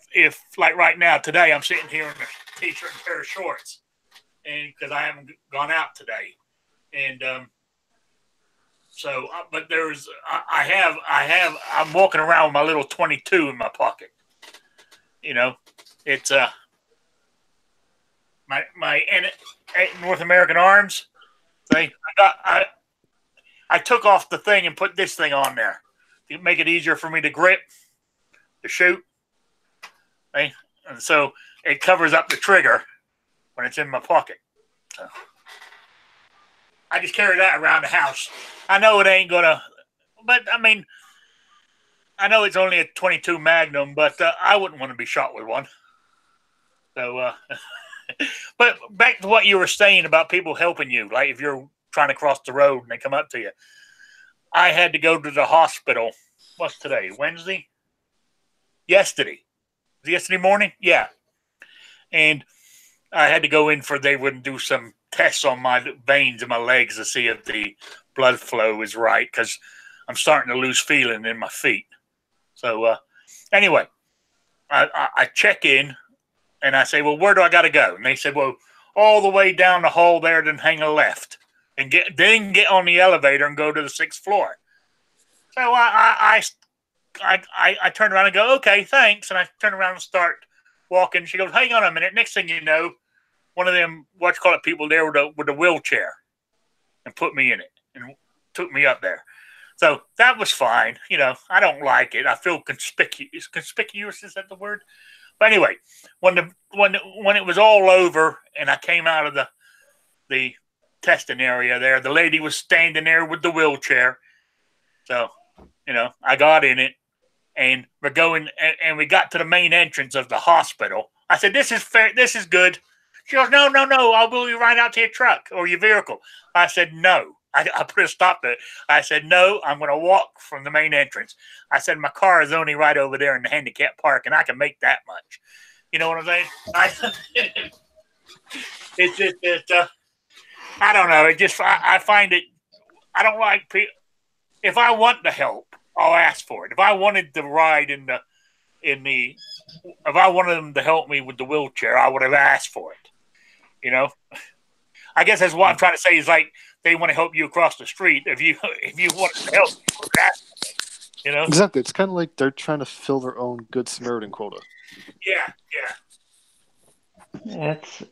like right now today, I'm sitting here in a t-shirt and pair of shorts, and because I haven't gone out today, and so but I'm walking around with my little 22 in my pocket. It's my North American Arms. I took off the thing and put this thing on there to make it easier for me to grip, to shoot. Okay? And so it covers up the trigger when it's in my pocket. So I just carry that around the house. I know it ain't gonna, but I mean, I know it's only a 22 Magnum, but I wouldn't want to be shot with one. So, but back to what you were saying about people helping you, like if you're trying to cross the road and they come up to you. I had to go to the hospital. What's today? Wednesday? Yesterday. Was it yesterday morning? Yeah. And I had to go in they wouldn't do some tests on my veins in my legs to see if the blood flow is right, because I'm starting to lose feeling in my feet. So anyway, I check in and I say, well, where do I got to go? And they said, well, all the way down the hall there, then hang a left and get on the elevator and go to the 6th floor. So I turn around and go, okay, thanks. And I turn around and start walking. She goes, hang on a minute. Next thing you know, one of them, people there with a wheelchair and put me in it and took me up there. So that was fine. You know, I don't like it. I feel conspicuous. Conspicuous, is that the word? But anyway, when it was all over and I came out of the testing area there, the lady was standing there with the wheelchair. So, you know, I got in it and we're going and we got to the main entrance of the hospital. I said, this is fair. This is good. She goes, no, I'll wheel you right out to your truck or your vehicle. I said, no. I put a stop to it. I said, no, I'm going to walk from the main entrance. I said, my car is only right over there in the handicap park, and I can make that much. You know what I'm saying? I don't know. I find it, I don't like people. If I want the help, I'll ask for it. If I wanted the ride if I wanted them to help me with the wheelchair, I would have asked for it. You know? I guess that's what I'm trying to say is like, they want to help you across the street. If you want to help, you know. Exactly. It's kind of like they're trying to fill their own Good Samaritan quota. Yeah. That's.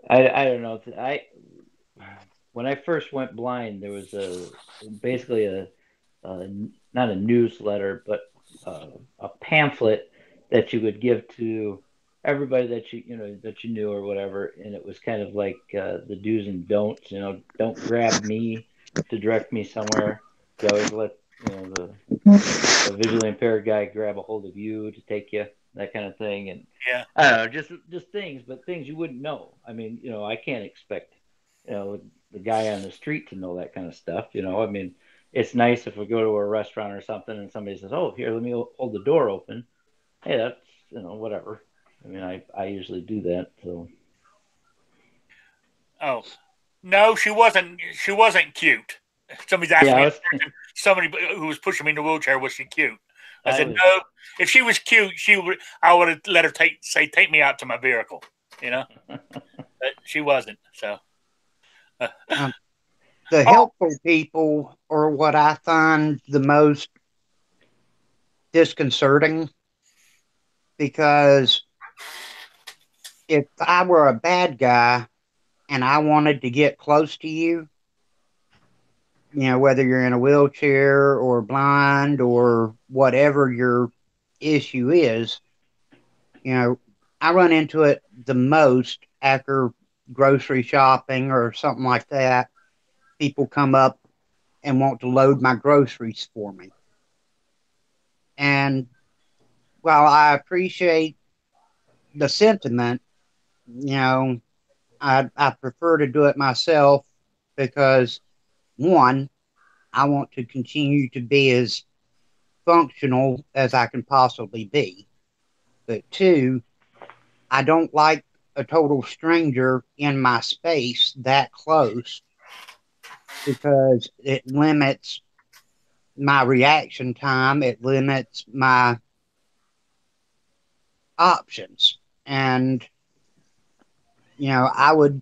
I don't know. When I first went blind, there was basically a not a newsletter, but a pamphlet that you would give to everybody that you knew or whatever, and it was kind of like the do's and don'ts. You know, don't grab me to direct me somewhere. You always let the visually impaired guy grab a hold of you to take you, that kind of thing. And yeah, I don't know, just things, but things you wouldn't know. I mean, I can't expect the guy on the street to know that kind of stuff. I mean, it's nice if we go to a restaurant or something and somebody says, "Oh, here, let me hold the door open." Hey, that's whatever. I mean, I usually do that. So. Oh, no, she wasn't cute. Somebody's asking me. Somebody who was pushing me in the wheelchair, was she cute? I said no. If she was cute, I would have let her take me out to my vehicle. But she wasn't. So. The helpful people are what I find the most disconcerting, because if I were a bad guy and I wanted to get close to you, whether you're in a wheelchair or blind or whatever your issue is, I run into it the most after grocery shopping or something like that. People come up and want to load my groceries for me. And while I appreciate the sentiment, I prefer to do it myself because, one, I want to continue to be as functional as I can possibly be. But two, I don't like a total stranger in my space that close, because it limits my reaction time. It limits my options. And, I would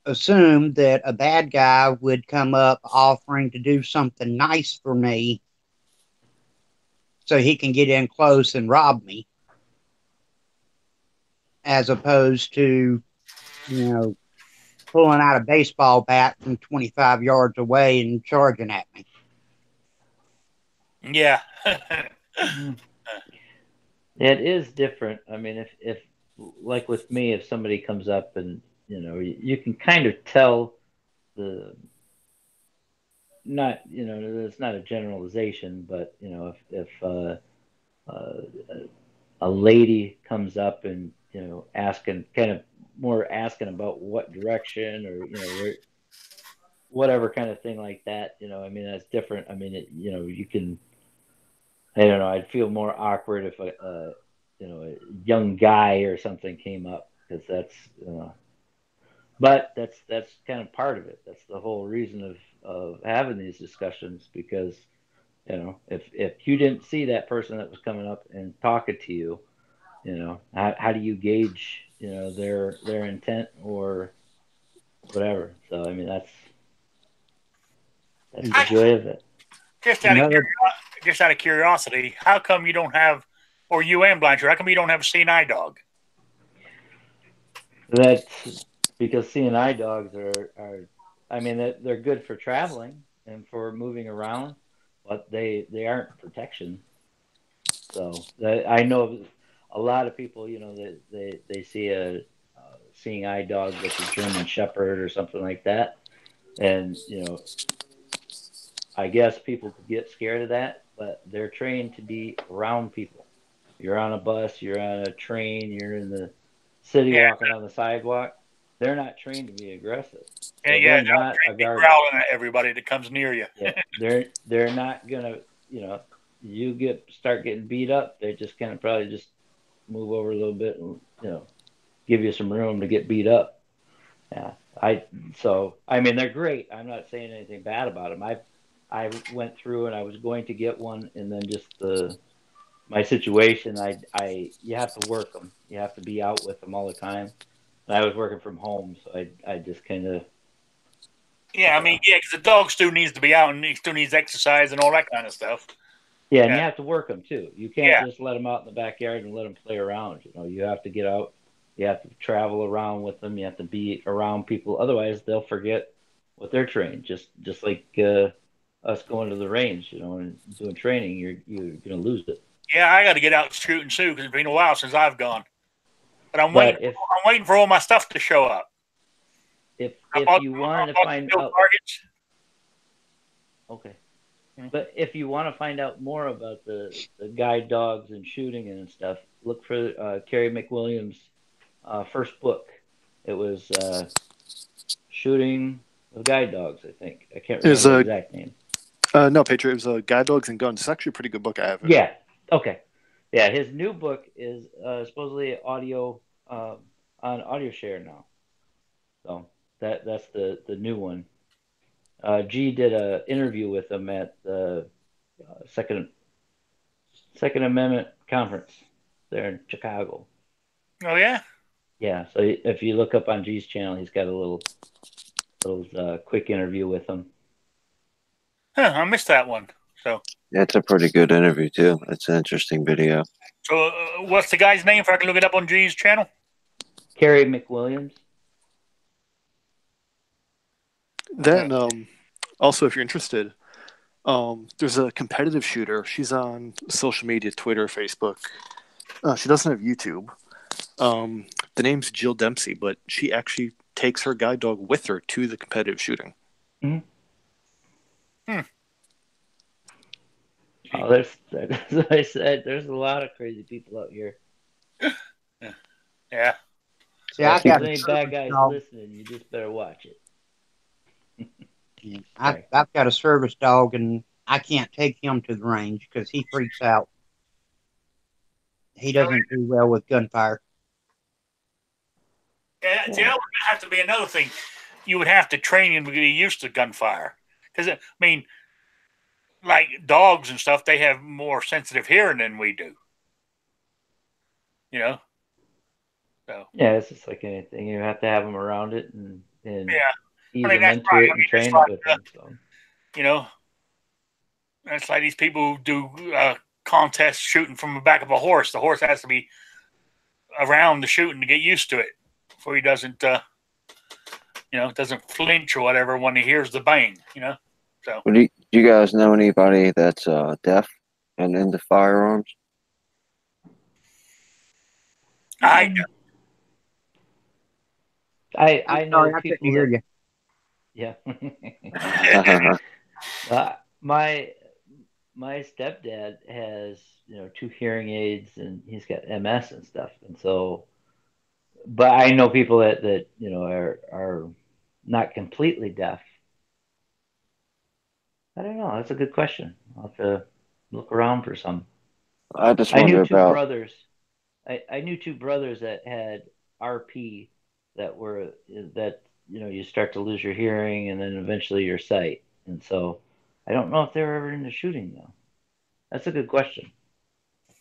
assume that a bad guy would come up offering to do something nice for me so he can get in close and rob me, as opposed to, pulling out a baseball bat from 25 yards away and charging at me. Yeah. It is different. I mean, if like with me, if somebody comes up and you can kind of tell the not it's not a generalization, but if a lady comes up and asking kind of more asking about what direction or where whatever kind of thing like that, I mean that's different. I mean you can I don't know. I'd feel more awkward if a young guy or something came up because that's but that's kind of part of it. That's the whole reason of having these discussions because if you didn't see that person that was coming up and talking to you, how do you gauge their intent or whatever? So I mean that's the joy of it. Just out of curiosity, how come you don't have, or you and Blanchard, how come you don't have a seeing-eye dog? That's because seeing-eye dogs are I mean, they're good for traveling and for moving around, but they aren't protection. So I know a lot of people, they see a seeing-eye dog that's a German Shepherd or something like that, and I guess people could get scared of that, but they're trained to be around people. You're on a bus, you're on a train, you're in the city walking on the sidewalk. They're not trained to be aggressive. So they're not a guard. Growling at everybody that comes near you. Yeah, they're not gonna, you start getting beat up. They're just gonna probably just move over a little bit and give you some room to get beat up. Yeah, I mean they're great. I'm not saying anything bad about them. I went through and I was going to get one, and then just my situation, you have to work them. You have to be out with them all the time. And I was working from home, so I just kind of. Yeah, I mean, because the dog still needs to be out and he still needs exercise and all that kind of stuff. Yeah, and you have to work them too. You can't just let them out in the backyard and let them play around. You have to get out. You have to travel around with them. You have to be around people. Otherwise, they'll forget what they're trained. Just like us going to the range, and doing training, you're going to lose it. Yeah, I got to get out shooting too because it's been a while since I've gone. But I'm waiting for all my stuff to show up. If you want to find out, targets. Okay. But if you want to find out more about the guide dogs and shooting and stuff, look for Kerry McWilliams' first book. It was Shooting with Guide Dogs, I think. I can't remember the exact name. No, Patriot. It was Guide Dogs and Guns. It's actually a pretty good book. I have it. Yeah. Okay. Yeah, his new book is supposedly audio on audio share now. So that's the new one. G did an interview with him at the Second Amendment conference there in Chicago. Oh yeah. Yeah. So if you look up on G's channel, he's got a little quick interview with him. Huh, I missed that one. So yeah, it's a pretty good interview too. It's an interesting video. So what's the guy's name? If I can look it up on G's channel. Kerry McWilliams. Then, also, if you're interested, there's a competitive shooter. She's on social media, Twitter, Facebook. She doesn't have YouTube. The name's Jill Dempsey, but she actually takes her guide dog with her to the competitive shooting. Mm-hmm. Oh, as I said, there's a lot of crazy people out here. Yeah. See, I got any bad guys listening, you just better watch it. I've got a service dog, and I can't take him to the range because he freaks out. He doesn't do well with gunfire. Yeah, that would have to be another thing. You would have to train him to get used to gunfire. Because, I mean, like dogs and stuff, they have more sensitive hearing than we do. So. Yeah, it's just like anything. You have to have them around it and ease them that's into right. it and train it with them. So. That's like these people who do contests shooting from the back of a horse. The horse has to be around the shooting to get used to it before he doesn't doesn't flinch or whatever when he hears the bang, So, Well, do you guys know anybody that's deaf and into firearms? I I know Sorry, I couldn't people hear that, you. yeah. My stepdad has, 2 hearing aids, and he's got MS and stuff. And so, but I know people that are not completely deaf. I don't know. That's a good question. I'll have to look around for some. I just I wonder knew 2 about. brothers. I knew 2 brothers that had RP, that you start to lose your hearing and then eventually your sight. And so I don't know if they were ever into shooting though. That's a good question.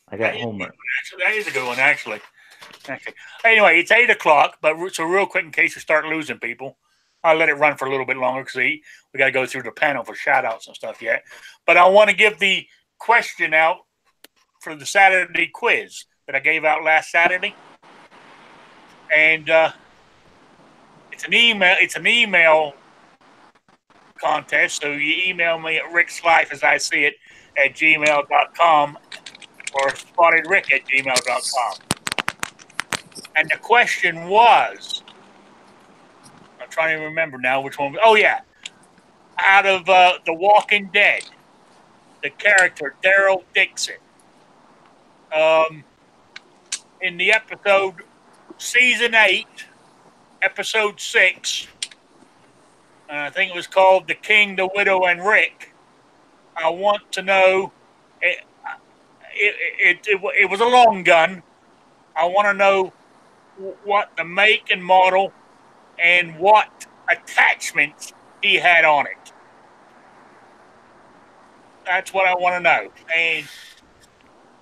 I got homework. that is a good one, actually. Anyway, it's 8:00, but so real quick, in case you start losing people, I'll let it run for a little bit longer because we got to go through the panel for shout-outs and stuff yet. But I want to give the question out for the Saturday quiz that I gave out last Saturday. And it's an email contest. So you email me at Rickslifeasiseeit at gmail.com or spottedrick@gmail.com. And the question was, I'm trying to remember now which one. Oh, yeah. Out of The Walking Dead, the character Daryl Dixon, in the episode, season 8, episode 6, and I think it was called The King, the Widow, and Rick. I want to know, it was a long gun. I want to know what the make and model and what attachments he had on it. That's what I want to know. And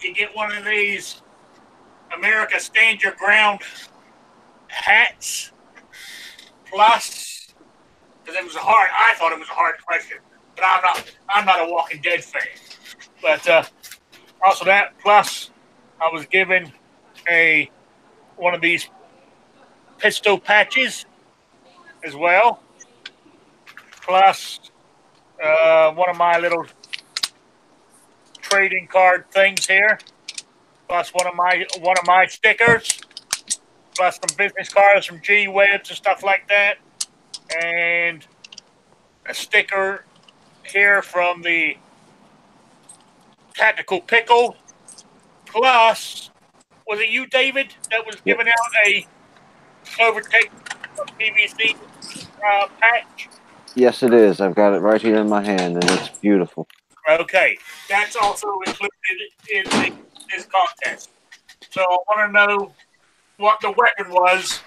you get one of these America Stand Your Ground hats, plus, because I thought it was a hard question, but I'm not a Walking Dead fan. But also that, plus I was given one of these pistol patches as well, plus one of my little trading card things here, plus one of my stickers, plus some business cards, some G-Webs and stuff like that, and a sticker here from the Tactical Pickle. Plus, was it you, David, that was giving out a Overtake PVC patch? Yes, it is. I've got it right here in my hand, and it's beautiful. Okay, that's also included in this contest. So I want to know what the weapon was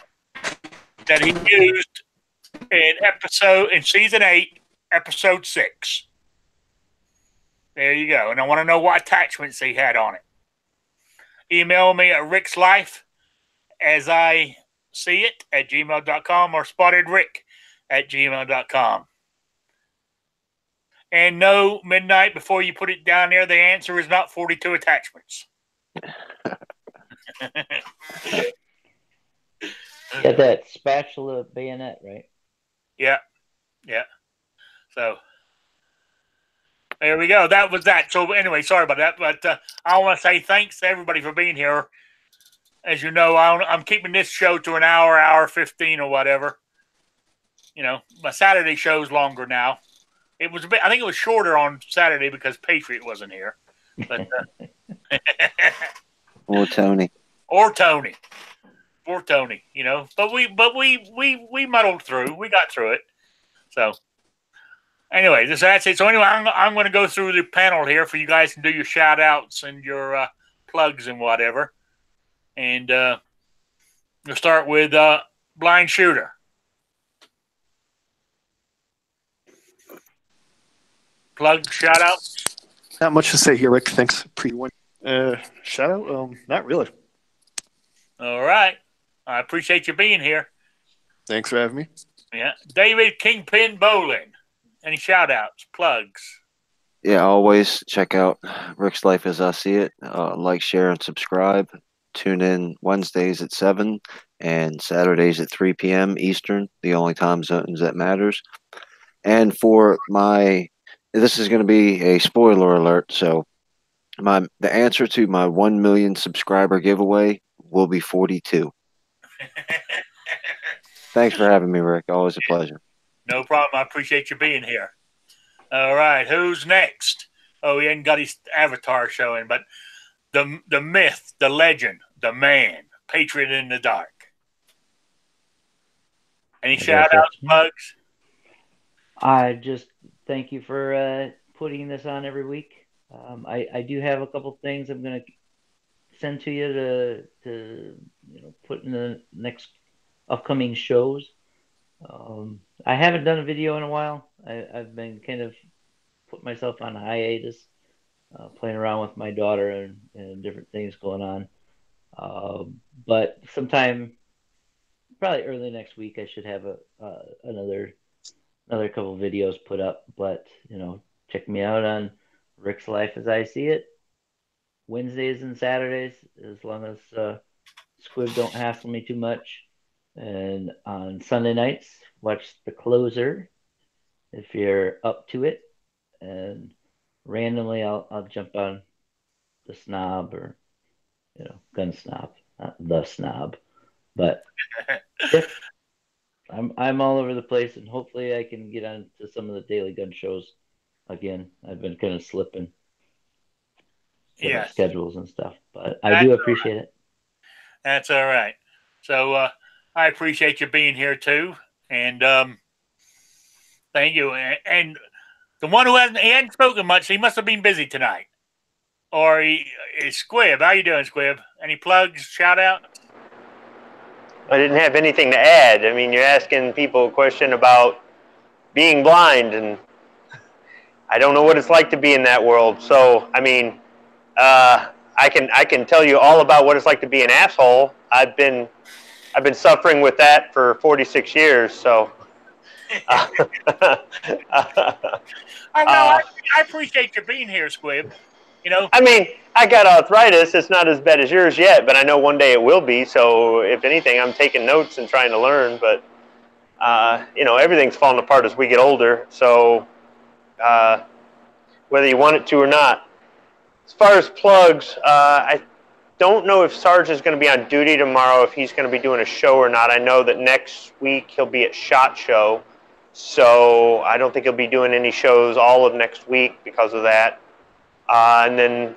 that he used in season 8, episode 6. There you go. And I want to know what attachments he had on it. Email me at rickslife@gmail.com or spottedrick@gmail.com. And no, midnight, before you put it down there, the answer is not 42 attachments. Got that spatula bayonet, right? Yeah. So there we go. That was that. So anyway, sorry about that, but I want to say thanks to everybody for being here. As you know, I'm keeping this show to an hour 15 or whatever. My Saturday show's longer now. It was I think it was shorter on Saturday because Patriot wasn't here. But Or Tony. But we muddled through. We got through it. So anyway, that's it. So anyway, I'm going to go through the panel here for you guys to do your shout outs and your plugs and whatever. And we'll start with Blind Shooter. Plug, shout out. Not much to say here, Rick. Thanks. Shout out? Not really. All right. I appreciate you being here. Thanks for having me. Yeah. David Kingpin Bowling. Any shout outs, plugs? Yeah, always check out Rick's Life as I See It. Like, share, and subscribe. Tune in Wednesdays at 7 and Saturdays at 3 p.m. Eastern, the only time zones that matters. And for this is going to be a spoiler alert, so the answer to my 1 million subscriber giveaway will be 42. Thanks for having me, Rick. Always a pleasure. No problem. I appreciate you being here. All right, who's next? Oh, he hadn't got his avatar showing, but the myth, the legend, the man, Patriot in the Dark. Any shout-outs, plugs? I just thank you for putting this on every week. I do have a couple things I'm going to send to you to put in the next upcoming shows. I haven't done a video in a while. I've been kind of put myself on hiatus, playing around with my daughter and different things going on. But sometime, probably early next week, I should have another couple videos put up. But check me out on Rick's Life as I See It, Wednesdays and Saturdays, as long as Squib don't hassle me too much. And on Sunday nights, watch The Closer if you're up to it. And randomly, I'll jump on The Snob or Gun Snob, not The Snob, but yeah, I'm all over the place, and hopefully I can get on to some of the Daily Gun shows again. I've been kind of slipping schedules and stuff, but I do appreciate it. That's all right. So I appreciate you being here too, and thank you. And the one who hadn't spoken much, he must have been busy tonight. Or is Squib. How you doing, Squib? Any plugs, shout out? I didn't have anything to add. I mean, you're asking people a question about being blind, and I don't know what it's like to be in that world. So, I mean, I can tell you all about what it's like to be an asshole. I've been suffering with that for 46 years. So, I appreciate you being here, Squib. I mean, I got arthritis. It's not as bad as yours yet, but I know one day it will be. So, if anything, I'm taking notes and trying to learn. But everything's falling apart as we get older. So, whether you want it to or not. As far as plugs, I don't know if Sarge is going to be on duty tomorrow, if he's going to be doing a show or not. I know that next week he'll be at SHOT Show, so I don't think he'll be doing any shows all of next week because of that. And then,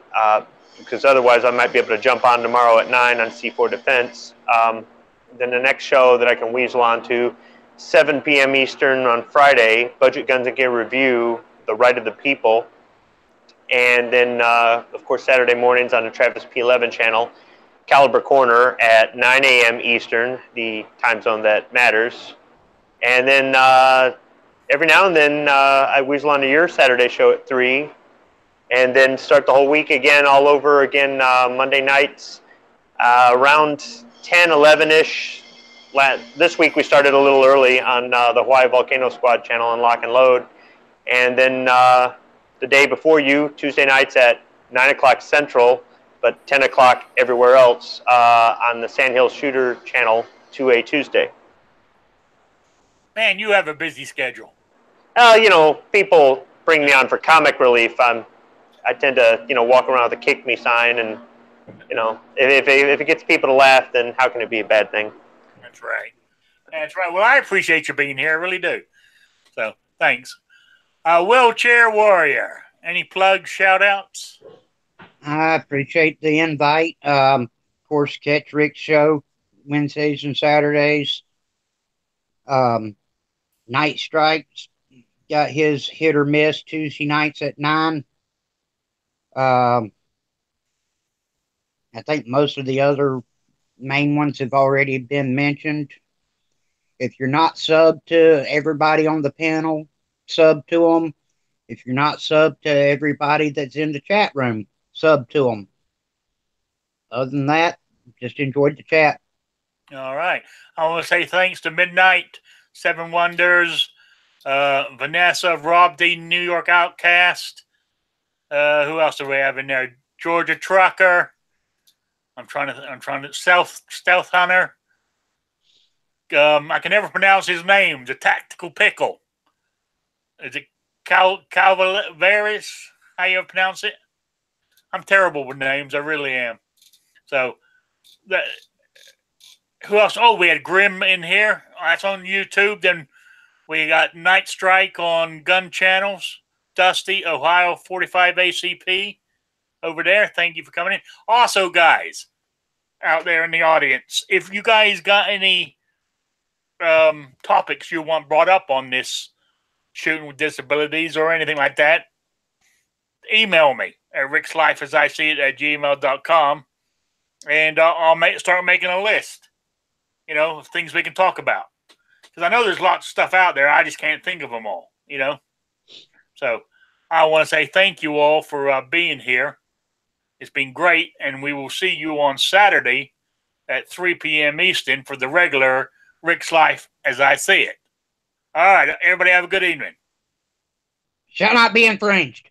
because otherwise I might be able to jump on tomorrow at 9 on C4 Defense. Then the next show that I can weasel onto, 7 p.m. Eastern on Friday, Budget Guns and Gear Review, The Right of the People. And then, of course, Saturday mornings on the Travis P11 channel, Caliber Corner at 9 a.m. Eastern, the time zone that matters. And then every now and then I weasel onto your Saturday show at 3. And then start the whole week again, all over again, Monday nights, around 10, 11-ish. This week we started a little early on the Hawaii Volcano Squad channel on Lock and Load. And then the day before you, Tuesday nights at 9 o'clock Central, but 10 o'clock everywhere else on the Sandhill Shooter channel, 2A Tuesday. Man, you have a busy schedule. People bring me on for comic relief. I tend to, walk around with a kick me sign, and, if it gets people to laugh, then how can it be a bad thing? That's right. That's right. Well, I appreciate you being here. I really do. So, thanks. Wheelchair Warrior, any plugs, shout-outs? I appreciate the invite. Of course, catch Rick's show Wednesdays and Saturdays. Night Strikes got his hit or miss Tuesday nights at 9. I think most of the other main ones have already been mentioned. If you're not subbed to everybody on the panel, sub to them. If you're not subbed to everybody that's in the chat room, sub to them. Other than that, just enjoyed the chat. All right. I want to say thanks to Midnight, Seven Wonders, Vanessa, Rob D, New York Outcast. Who else do we have in there? Georgia Trucker. I'm trying to Stealth Hunter. I can never pronounce his name. The Tactical Pickle. Is it Calvaris? How you pronounce it? I'm terrible with names. I really am. So, who else? Oh, we had Grim in here. That's on YouTube. Then we got Night Strike on Gun Channels. Dusty, Ohio 45 ACP over there. Thank you for coming in. Also, guys, out there in the audience, if you guys got any topics you want brought up on this shooting with disabilities or anything like that, email me at rickslifeasiseeit@gmail.com, and I'll start making a list, of things we can talk about. Because I know there's lots of stuff out there. I just can't think of them all, So I want to say thank you all for being here. It's been great, and we will see you on Saturday at 3 p.m. Eastern for the regular Rick's Life as I See It. All right, everybody have a good evening. Shall not be infringed.